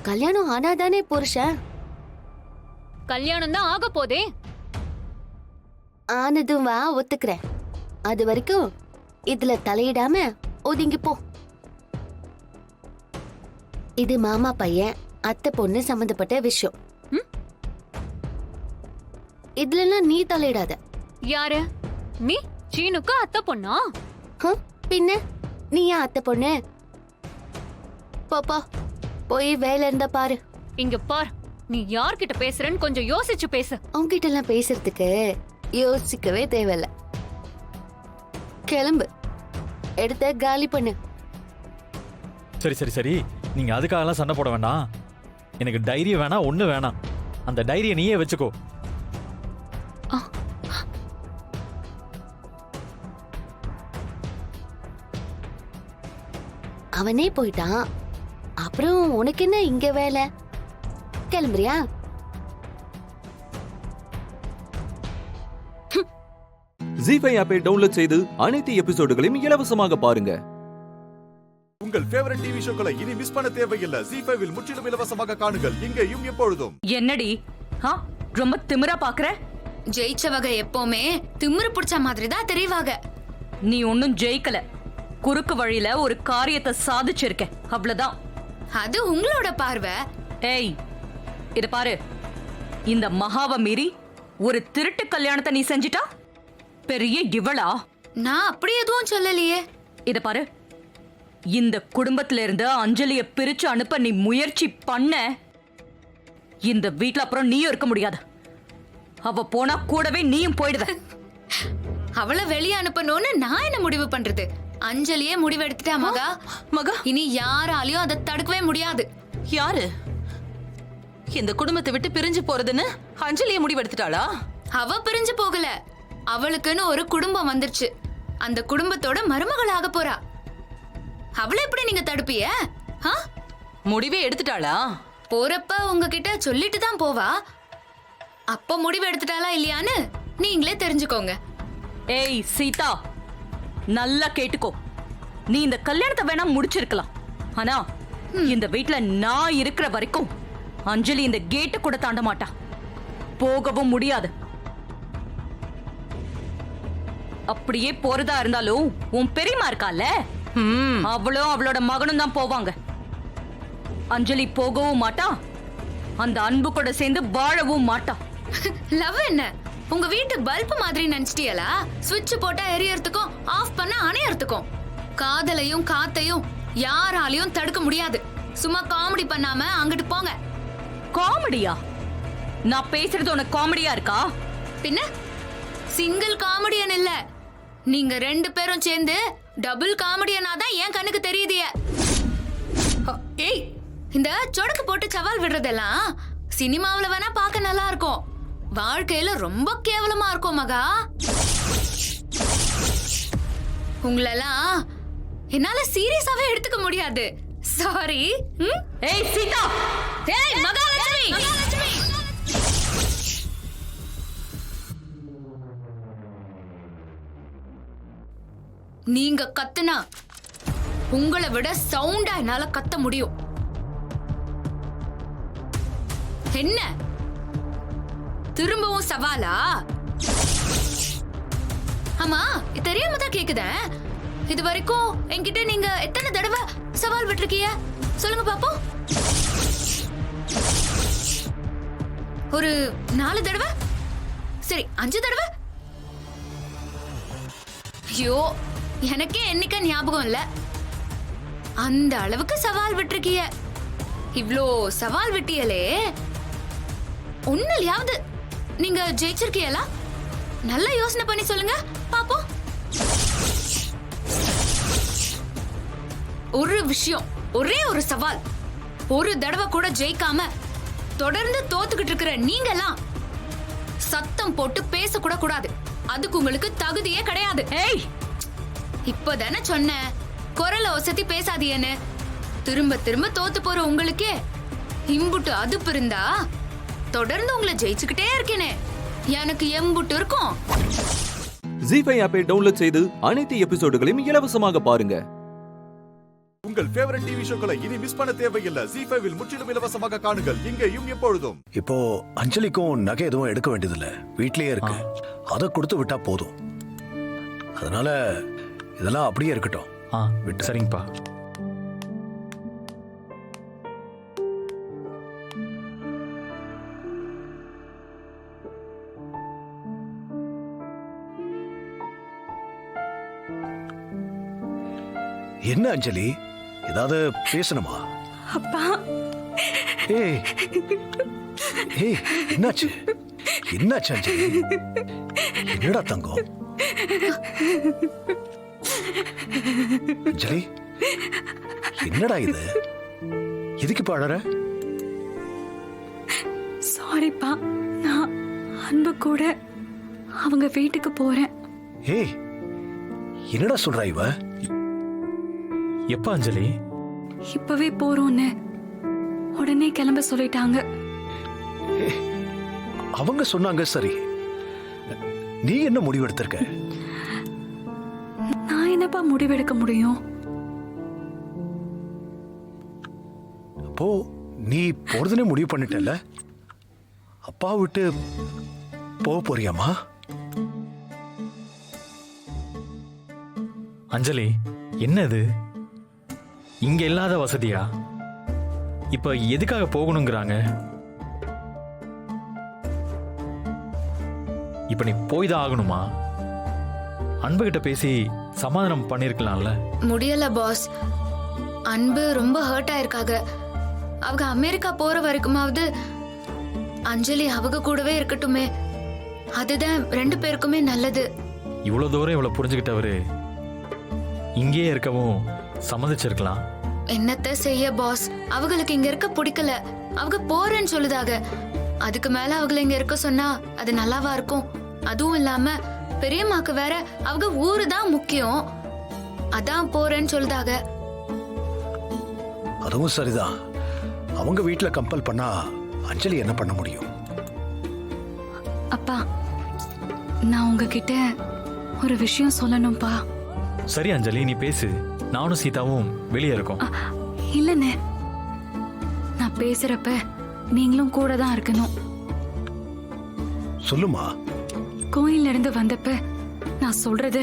கல்யாணம் ஆனாதானே புருஷன். கல்யாணம் தான் ஆக போதே. ஆனதும் வா, ஒத்துக்கிறேன். அது வரைக்கும் இதுல தலையிடாம ஒதுங்கி போ. இது மாமா பையன் அத்தை பொண்ணு சம்பந்தப்பட்ட விஷயம். இதுல நீ தலையிடாத. யாரு நீ? சீனுக்கு அத்தை பொண்ணா? பின்ன நீ ஏன் அத்தை பொண்ணு? பாப்பா போய் வேலை இருந்தா பாரு. இங்க பார், நீ யார்கிட்ட பேசுறன்னு கொஞ்சம் யோசிச்சு பேசு. உன்கிட்ட எல்லாம் பேசுறதுக்கு யோசிக்கவே தேவையில்ல. கிளம்பு, எடுத்த காலி பண்ணு. சரி சரி சரி, நீங்க அதுக்காகலாம் சண்டை போட வேண்டாம். எனக்கு டைரி வேணாம், ஒண்ணு வேணாம். அந்த டைரியை நீயே வச்சுக்கோ. அவனே போயிட்டான், அப்புறம் உனக்கு என்ன இங்க வேலை? கிளம்புறியா? ஜீஃபை ஆப்பை டவுன்லோட் செய்து அனைத்து எபிசோடுகளையும் இலவசமாக பாருங்க. உங்கள் ஃபேவரட் டிவி ஷோக்களை இனி மிஸ் பண்ண தேவையில்லை. ஜீ5 முற்றிலும் இலவசமாக காணுங்கள், இங்கேயும் எப்பொழுதும். என்னடி ரொம்ப திமிரா பாக்குற? ஜெயிச்சவங்க எப்பவுமே திமிரு பிடிச்ச மாதிரி தான் தெரிவாங்க. நீ ஒன்னும் ஜெயிக்கல, குறுக்கு வழியில ஒரு காரியத்தை சாதிச்சிருக்க, அவ்வளவுதான். அது உங்களோட பார்வை. ஏய், இத பாரு, இந்த மகாவை மீறி ஒரு திருட்டு கல்யாணத்தை நீ செஞ்சிட்டா பெரிய இவளா? நான் அப்படி எதுவும் சொல்லலையே. இத பாரு, இந்த குடும்பத்தில இருந்து அஞ்சலிய பிரிச்சு அனுப்ப நீ முயற்சி பண்ண, இந்த வீட்ல அப்புறம் நீயும் இருக்க முடியாது. அவ போனா கூடவே நீயும் போயிடுவ. அவளை வெளியே அனுப்பணும்னு நான் என்ன முடிவு பண்றது? அஞ்சலியே முடிவு எடுத்துட்டா மகா. இனி யாராலையும் அதை தடுக்கவே முடியாது. யாரு இந்த குடும்பத்தை விட்டு பிரிஞ்சு போறதுன்னு அஞ்சலியே முடிவு எடுத்துட்டாளா? அவ பிரிஞ்சு போகல, அவளுக்குன்னு ஒரு குடும்பம் வந்துருச்சு. அந்த குடும்பத்தோட மருமகளாக போறா. அவளை எப்படி நீங்க தடுப்பிய? முடிவே எடுத்துட்டாளா? போறப்ப உங்ககிட்ட சொல்லிட்டு தான் போவா. அப்ப முடிவு எடுத்துட்டாளா இல்லையான்னு நீங்களே தெரிஞ்சுக்கோங்க. ஏய் சீதா, நல்லா கேட்டுக்கோ. நீ இந்த கல்யாணத்தை வேணா முடிச்சிருக்கலாம், ஆனா இந்த வீட்ல நான் இருக்கிற வரைக்கும் அஞ்சலி இந்த கேட்டை கூட தாண்ட மாட்டா, போகவும் முடியாது. அப்படியே போறதா இருந்தாலும் உன் பெரியமா இருக்கால, அவளும் அவளோட மகனும் தான் போவாங்க. அஞ்சலி போகவும் மாட்டா, அந்த அன்பு கூட சேர்ந்து வாழவும் மாட்டா. லவ் என்ன உங்க வீட்டு பல்ப் மாதிரி நினைச்சிட்டியலா? ஸ்விட்ச் போட்டா எரியறதுக்கும் ஆஃப் பண்ண அணையறதுக்கும். காதலையும் காத்தையும் யாராலையும் தடுக்க முடியாது. சும்மா காமெடி பண்ணாம அங்கிட்டு போங்க. காமெடியா? நான் பேசுறது உனக்கு காமெடியா இருக்கா? பின்ன சிங்கிள் காமெடியன் இல்ல, நீங்க ரெண்டு பேரும் சேர்ந்து டபுள் காமெடியனா தான் என் கண்ணுக்கு தெரியுதிய. ஏய், இந்த சொடக்கு போட்டு சவால் விடுறதெல்லாம் சினிமாவுல வேணா பார்க்க நல்லா இருக்கும், வாழ்க்கையில ரொம்ப கேவலமா இருக்கும் மகா. உங்களெல்லாம் என்னால சீரியஸாவே எடுத்துக்க முடியாது. சாரி. ஏய் சீதா, ஏய் மகாலட்சுமி, நீங்க கத்துனா உங்களை விட சவுண்டா என்னால கத்த முடியும். என்ன திரும்பவும் சவாலா? ஆமா, தெரியாம தான் கேக்குதேன். இது வரைக்கும் என்கிட்ட நீங்க எத்தனை தடவை சவால் விட்டுருக்கீங்க சொல்லுங்க பாப்போம். ஒரு 4 தடவை, சரி 5 தடவை. ஐயோ, எனக்கே என்னைக்க ஞாபகம் இல்ல. அந்த அளவுக்கு சவால் விட்டுருக்கீங்க. இவ்ளோ சவால் விட்டியலே, ஒன்னுலயாவது நீங்க ஜெயிச்சிருக்கீங்களா? நல்லா யோசனை பண்ணி சொல்லுங்க பாப்போம். ஒரு விஷயம், ஒரே ஒரு சவால், ஒரு தடவை கூட ஜெயிக்காம தொடர்ந்து தோத்துக்கிட்டு இருக்கிற நீங்கெல்லாம் சத்தம் போட்டு பேச கூட கூடாது. அதுக்கு உங்களுக்கு தகுதியே கிடையாது. ஏய், இப்பதானே சொன்னேன் குரலை ஒசத்தி பேசாதீன்னு. திரும்ப திரும்ப தோத்து போற உங்களுக்கே இம்புட்டு அதுப்பு இருந்தா தொடர்ந்து உங்களை ஜெயிச்சுக்கிட்டே இருக்கேனே, எனக்கு எம்புட்டு இருக்கும். ஜீஃபை ஆப்பை டவுன்லோட் செய்து அனைத்து எபிசோடுகளையும் இலவசமாக பாருங்க. உங்கள் ஃபேவரட் டிவி ஷோக்களை இனி மிஸ் பண்ண தேவையில்லை. ஜீ5ல் முற்றிலும் இலவசமாக காணுங்கள், இங்கேயும் எப்பொழுதும். இப்போ அஞ்சலிக்கும் நகை எதுவும் எடுக்க வேண்டியதில்லை, வீட்லயே இருக்கு. அதை கொடுத்து விட்டா போதும். அதனால இதெல்லாம் அப்படியே இருக்கட்டும். விட்டு சரிங்கப்பா. என்ன அஞ்சலி, ஏதாவது பேசணுமா? அப்பா. ஏய் ஏய், என்னாச்சு என்னாச்சு அஞ்சலி? என்னடா தங்கம்? அஞ்சலி, என்னடா இது? எதுக்கு பாடுற? சாரிப்பா, நான் அன்பு கூட அவங்க வீட்டுக்கு போறேன். ஏய், என்னடா சொல்றா இவ? எப்ப அஞ்சலி? இப்பவே போறோம்னு உடனே கிளம்ப சொல்லிட்டாங்க. அவங்க சொன்னாங்க சரி, நீ என்ன முடிவெடுத்திருக்க? நான் என்னப்பா முடிவெடுக்க முடியும்? அப்போ நீ போறதுனே முடிவு பண்ணிட்டல, அப்பா விட்டு போக போறியாமா? அஞ்சலி, என்னது இங்க இல்லாத வசதியா? இப்ப எதுக்காக போகணுங்கிறாங்க? இப்ப நீ போய் தான் ஆகணுமா? அன்பு கிட்ட பேசி சமாதானம் பண்ணிருக்கலாம்ல. முடியல பாஸ், அன்பு ரொம்ப ஹர்ட் ஆயிருக்காங்க. அவங்க அமெரிக்கா போற வரைக்குமாவது அஞ்சலி அவங்க கூடவே இருக்கட்டுமே, அதுதான் 2 பேருக்குமே நல்லது. இவ்வளவு தூரம் இவ்வளவு புரிஞ்சுக்கிட்டவரு இங்கேயே இருக்கவும் சம்மதிச்சிருக்கலாம். என்னத்த செய்ய பாஸ், அவங்களுக்கு இங்க இருக்க பிடிக்கல, அவங்க போறேன்னு சொல்லுதாக. அதுக்கு மேல அவங்களை இங்க இருக்க சொன்னா அது நல்லாவா இருக்கும்? அதுவும் இல்லாம பெரியம்மாக்கு வேற அவங்க ஊரு தான் முக்கியம், அதான் போறேன்னு சொல்லுதாக. அதுவும் சரிதான். அவங்க வீட்டுல கம்பல் பண்ணா அஞ்சலி என்ன பண்ண முடியும்? அப்பா, நான் உங்ககிட்ட ஒரு விஷயம் சொல்லணும்பா. சரி அஞ்சலி, நீ பேசு. நானும் சீதாவும் வெளியே இருக்கோம். இல்லண்ணே, நான் பேசுறப்ப நீங்களும் கூட தான் இருக்கணும். சொல்லுமா. கோயில்ல இருந்து வந்தப்ப நான் சொல்றது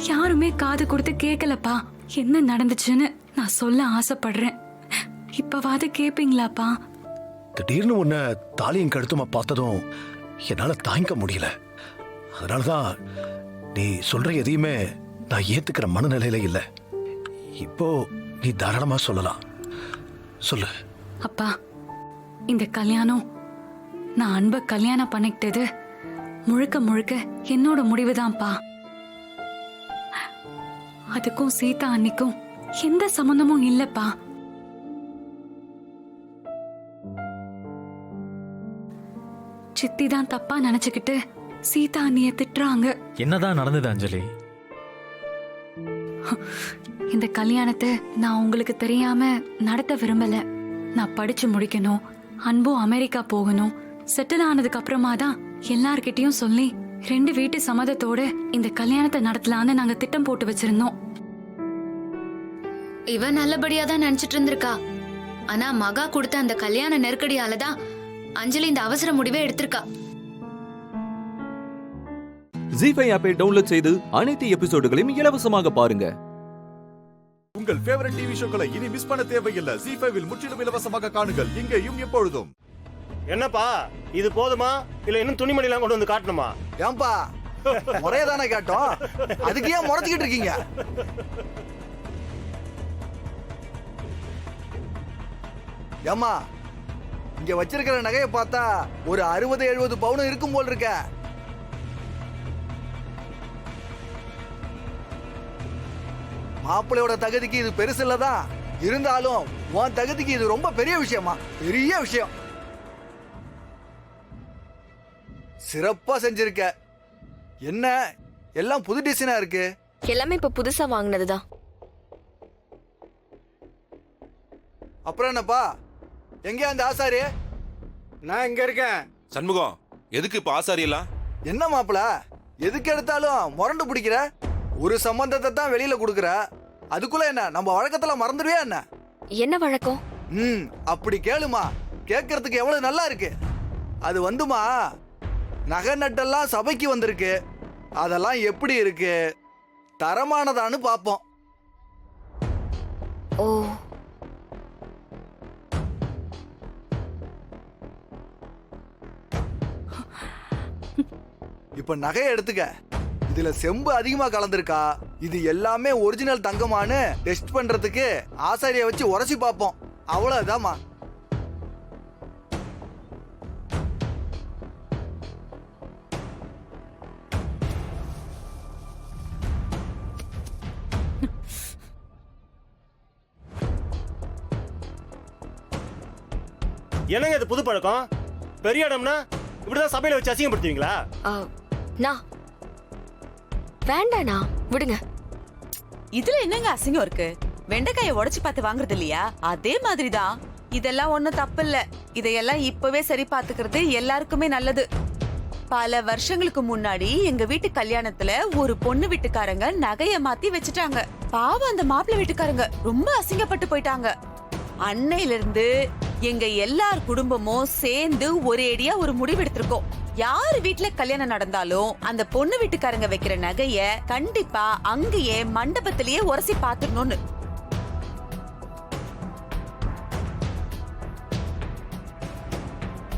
யாருமே காது கொடுத்து கேட்கலப்பா. என்ன நடந்துச்சுன்னு நான் சொல்ல ஆசைப்படுறேன். இப்பவாது கேப்பீங்களாப்பா? திடீர்னு உன்னை தாலியும் கழுத்துமா பார்த்ததும் என்னால தாங்கிக்க முடியல. அதனாலதான் நீ சொல்ற எதையுமே நான் ஏத்துக்கிற மனநிலையில இல்ல. இப்போ நீ தாராளமா சொல்லலாம், சொல்லு. அப்பா, இந்த கல்யாணம், நான் அன்பை கல்யாணம் பண்ணிக்கிட்டது முழுக்க முழுக்க என்னோட முடிவுதான்ப்பா. அதுக்கும் சீதா அன்னிக்கும் எந்த சம்பந்தமும் இல்லப்பா. சித்தி தான் தப்பா நினைச்சுக்கிட்டு சீதா அண்ணிய திட்டுறாங்க. என்னதான் நடந்தது அஞ்சலி? இந்த கல்யாணத்தை நான் உங்களுக்கு தெரியாம நடத்த விரும்பல. நான் படிச்சு முடிக்கணும், அன்பும் அமெரிக்கா போகணும், செட்டில் ஆனதுக்கு அப்புறமா தான் எல்லார்கிட்டயும் சொல்லி 2 வீட்டு சம்மதத்தோட இந்த கல்யாணத்தை நடத்தலான்னு நாங்க திட்டம் போட்டு வச்சிருந்தோம். இவ நல்லபடியா தான் நினைச்சிட்டு இருந்திருக்கா. ஆனா மகா கொடுத்த அந்த கல்யாண நெருக்கடியால தான் அஞ்சலி இந்த அவசர முடிவை எடுத்திருக்கா. ஜி5 ஆப்பை டவுன்லோட் செய்து அனைத்து எபிசோடுகளையும் இலவசமாக பாருங்க. உங்கள் ஃபேவரட் டிவி ஷோக்களை இனி மிஸ் பண்ண தேவையில்லை. ஜி5ல் முற்றிலும் இலவசமாக காணுங்கள் இங்கேயும் எப்பொழுதும். என்னப்பா இது போதுமா இல்ல இன்னும் துணிமணி எல்லாம் கொண்டு வந்து காட்டணுமா? ஏன்பா முறையா தானே கேட்டோம், அதுக்கு ஏன் முறைச்சிக்கிட்டு இருக்கீங்க? ஏமா இங்க வச்சிருக்கிற நகையை பார்த்தா ஒரு 60-70 பவுன் இருக்கும் போல் இருக்க. மாப்பிள்ளையோட தகுதிக்கு இது பெருசு இல்லதான், இருந்தாலும் உன் தகுதிக்கு இது ரொம்ப பெரிய விஷயமா, பெரிய விஷயம். சிறப்பா செஞ்சிருக்க. என்ன எல்லாம் புது டிசைனா இருக்கு? எல்லாமே இப்ப புதுசா வாங்கினதுதான். அப்புறம் என்னப்பா, எங்க அந்த ஆசாரி? நான் இங்க இருக்கேன். சண்முகம், எதுக்கு இப்ப ஆசாரி எல்லாம்? என்ன மாப்பிள எதுக்கு எடுத்தாலும் முரண்டு பிடிக்கிற? ஒரு சம்பந்தத்தை தான் வெளியில கொடுக்குற, அதுக்குள்ள என்ன நம்ம வழக்கத்துல மறந்துடுவே என்ன? என்ன வழக்கம்? அப்படி கேளுமா, கேட்கறதுக்கு எவ்வளவு நல்லா இருக்கு. அது வந்துமா, நகை நட்டெல்லாம் சபைக்கு வந்திருக்கு, அதெல்லாம் எப்படி இருக்கு, தரமானதான்னு பாப்போம். ஓ, இப்ப நகையை எடுத்துக்க. இதுல செம்பு அதிகமா கலந்திருக்கா, இது எல்லாமே ஒரிஜினல் தங்கமானு டெஸ்ட் பண்றதுக்கு ஆசாரியை வச்சு உரசி பார்ப்போம். அவ்வளவுதாமா. என்னங்க இது புது பழக்கம்? பெரிய இடம்னா இப்படிதான் சபையில வச்சு அசிங்கப்படுத்துவீங்களா? வேண்டாண்ணா, விடுங்க. இதுல என்னங்க அசிங்கம் இருக்கு? வெண்டைக்காயை உடைச்சு பார்த்து வாங்குறது இல்லையா? அதே மாதிரிதான் இதெல்லாம் ஒண்ணும் தப்பு இல்ல. இதையெல்லாம் இப்பவே சரி பார்த்துக்கிறது எல்லாருக்குமே நல்லது. பல வருஷங்களுக்கு முன்னாடி எங்க வீட்டு கல்யாணத்துல ஒரு பொண்ணு வீட்டுக்காரங்க நகைய மாத்தி வச்சுட்டாங்க. பாவம் அந்த மாப்பிள்ளை வீட்டுக்காரங்க ரொம்ப அசிங்கப்பட்டு போயிட்டாங்க. அன்னையில இருந்து எங்க எல்லார் குடும்பமும் சேர்ந்து ஒரேடியா ஒரு முடிவு எடுத்திருக்கோம். யாரு வீட்டுல கல்யாணம் நடந்தாலும் அந்த பொண்ணு வீட்டுக்காரங்க வைக்கிற நகைய கண்டிப்பா அங்கேயே மண்டபத்திலேயே உரசி பாத்துடணும்னு.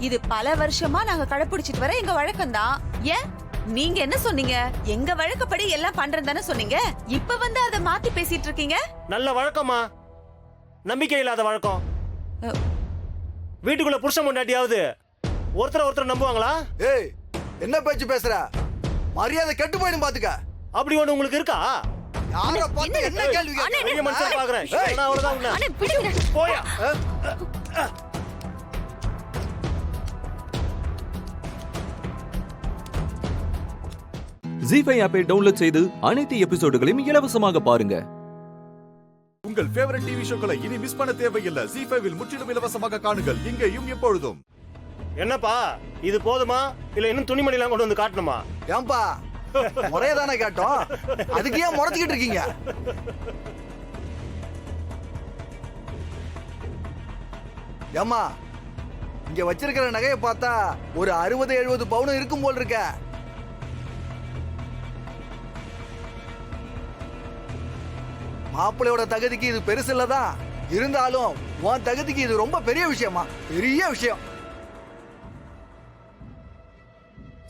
இது பல வருஷமா நாங்க கடைபிடிச்சிட்டு வர எங்க வழக்கம்தான். ஏன் நீங்க என்ன சொன்னீங்க? எங்க வழக்கப்படி எல்லாம் பண்றதுதானே சொன்னீங்க. இப்ப வந்து அதை மாத்தி பேசிட்டு இருக்கீங்க. நல்ல வழக்கமா? நம்பிக்கை இல்லாத வழக்கம். வீட்டுக்குள்ள புருஷன் முன்னாடியாவது ஒருத்தர் நம்புவாங்களா? ஏய், என்ன பேச்சு பேசுற? மரியாதை கெட்டு போயிடும் பாத்துக்க. அப்படி ஒண்ணு உங்களுக்கு இருக்கா? யார பார்த்து என்ன கேள்வி கேக்குறீங்க? மனுஷன் பாக்குறேன். நான் அவ்வளவுதான் உன்ன. போயா. ஜி5 ஆப்பை டவுன்லோட் செய்து அனைத்து எபிசோடுகளையும் இலவசமாக பாருங்க. உங்கள் ஃபேவரட் டிவி ஷோக்களை இனி மிஸ் பண்ண தேவையில்லை. ஜி5ல் முற்றிலும் இலவசமாக காணுங்கள் இங்கேயும் எப்பொழுதும். என்னப்பா இது போதுமா இல்ல இன்னும் துணிமணி எல்லாம் கொண்டு வந்து காட்டணுமா? ஏன்பா முறையா தானே கேட்டோம், அதுக்கு ஏன் முறைச்சிக்கிட்டு இருக்கீங்க? ஏமா இங்க வச்சிருக்கிற நகையை பார்த்தா ஒரு 60-70 பவுன் இருக்கும் போல் இருக்க. மாப்பிள்ளையோட தகுதிக்கு இது பெருசு இல்லதான், இருந்தாலும் உன் தகுதிக்கு இது ரொம்ப பெரிய விஷயமா, பெரிய விஷயம்.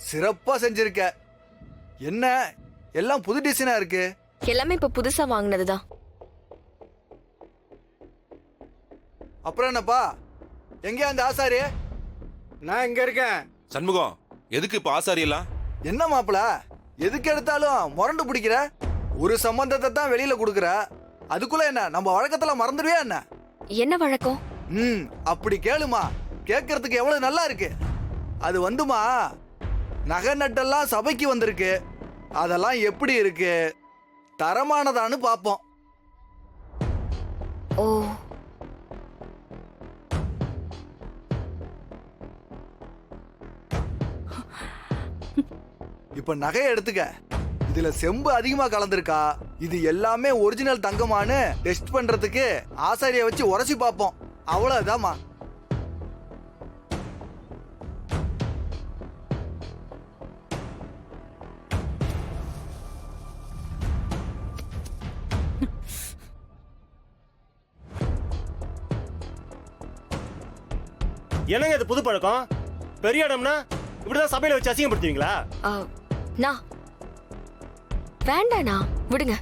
சிறப்பா செஞ்சிருக்க. என்ன எல்லாம் புது டிசைனா இருக்கு? எல்லாமே இப்ப புதுசா வாங்கினதுதான். அப்புறம் என்னப்பா, எங்க அந்த ஆசாரி? நான் இங்க இருக்கேன். சண்முகம், எதுக்கு இப்ப ஆசாரி எல்லாம்? என்ன மாப்பிள எதுக்கு எடுத்தாலும் முரண்டு பிடிக்கிற? ஒரு சம்பந்தத்தை தான் வெளியில கொடுக்குற, அதுக்குள்ள என்ன நம்ம வழக்கத்துல மறந்துடுவே என்ன? என்ன வழக்கம்? அப்படி கேளுமா, கேட்கறதுக்கு எவ்வளவு நல்லா இருக்கு. அது வந்துமா நகை நட்டெல்லாம் சபைக்கு வந்திருக்கு. அதெல்லாம் எப்படி இருக்கு, தரமானதான்னு பார்ப்போம். ஓ, இப்ப நகையை எடுத்துக்க. இதுல செம்பு அதிகமா கலந்திருக்கா, இது எல்லாமே ஒரிஜினல் தங்கமானு டெஸ்ட் பண்றதுக்கு ஆசாரிய வச்சு உரசி பார்ப்போம். அவ்வளவுதாம்மா. என்னங்க இது புது பழக்கம்? பெரிய இடம்னா இப்படிதான் சபையில வச்சு அசிங்கப்படுத்துவீங்களா? நான் வேண்டாண்ணா, விடுங்க.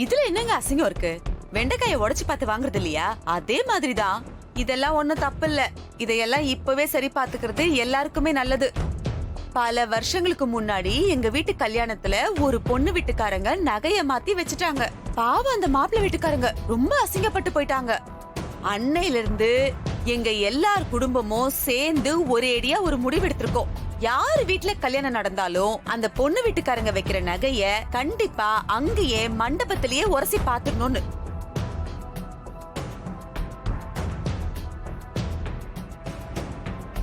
இதுல என்னங்க அசிங்கம் இருக்கு? வெண்டைக்காயை உடைச்சு பார்த்து வாங்குறது இல்லையா? அதே மாதிரிதான். இதெல்லாம் ஒண்ணும் தப்பு இல்ல. இதையெல்லாம் இப்பவே சரி பார்த்துக்கிறது எல்லாருக்குமே நல்லது. பல வருஷங்களுக்கு முன்னாடி எங்க வீட்டு கல்யாணத்துல ஒரு பொண்ணு வீட்டுக்காரங்க நகைய மாத்தி வச்சுட்டாங்க. பாவம் அந்த மாப்பிள்ளை வீட்டுக்காரங்க ரொம்ப அசிங்கப்பட்டு போயிட்டாங்க. அன்னையில இருந்து எங்க எல்லார் குடும்பமும் சேர்ந்து ஒரேடியா ஒரு முடிவு எடுத்திருக்கோம். யாரு வீட்டுல கல்யாணம் நடந்தாலும் அந்த பொண்ணு வீட்டுக்காரங்க வைக்கிற நகைய கண்டிப்பா அங்கேயே மண்டபத்திலேயே உரசி பாத்துடணும்னு.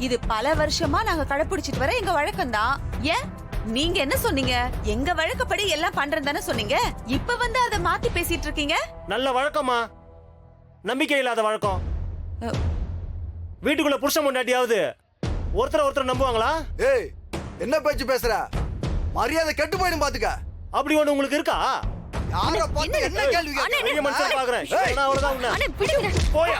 இது பல வருஷமா நாங்க கடைபிடிச்சிட்டு வர எங்க வழக்கம் தான். ஏன் நீங்க என்ன சொன்னீங்க? எங்க வழக்கப்படி எல்லாம் பண்றேன்னு சொன்னீங்க. இப்ப வந்து அதை மாத்தி பேசிட்டு இருக்கீங்க. நல்ல வழக்கமா? நம்பிக்கை இல்லாத வழக்கம். வீட்டுக்குள்ள புருஷன் முன்னாடியாவது ஒருத்தர் நம்புவாங்களா? ஏய், என்ன பேச்சு பேசுற? மரியாதை கெட்டு போயிடும் பாத்துக்க. அப்படி ஒண்ணு உங்களுக்கு இருக்கா? யார பார்த்து என்ன கேள்வி கேக்குற? பெரிய மனுஷன் பாக்குறேன். அவ்வளவுதான் உன்ன. போயா.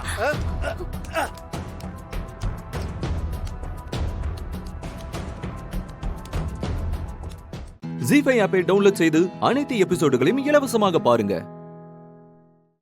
ஜீ5 ஆப்பை டவுன்லோட் செய்து அனைத்து எபிசோடுகளையும் இலவசமாக பாருங்க.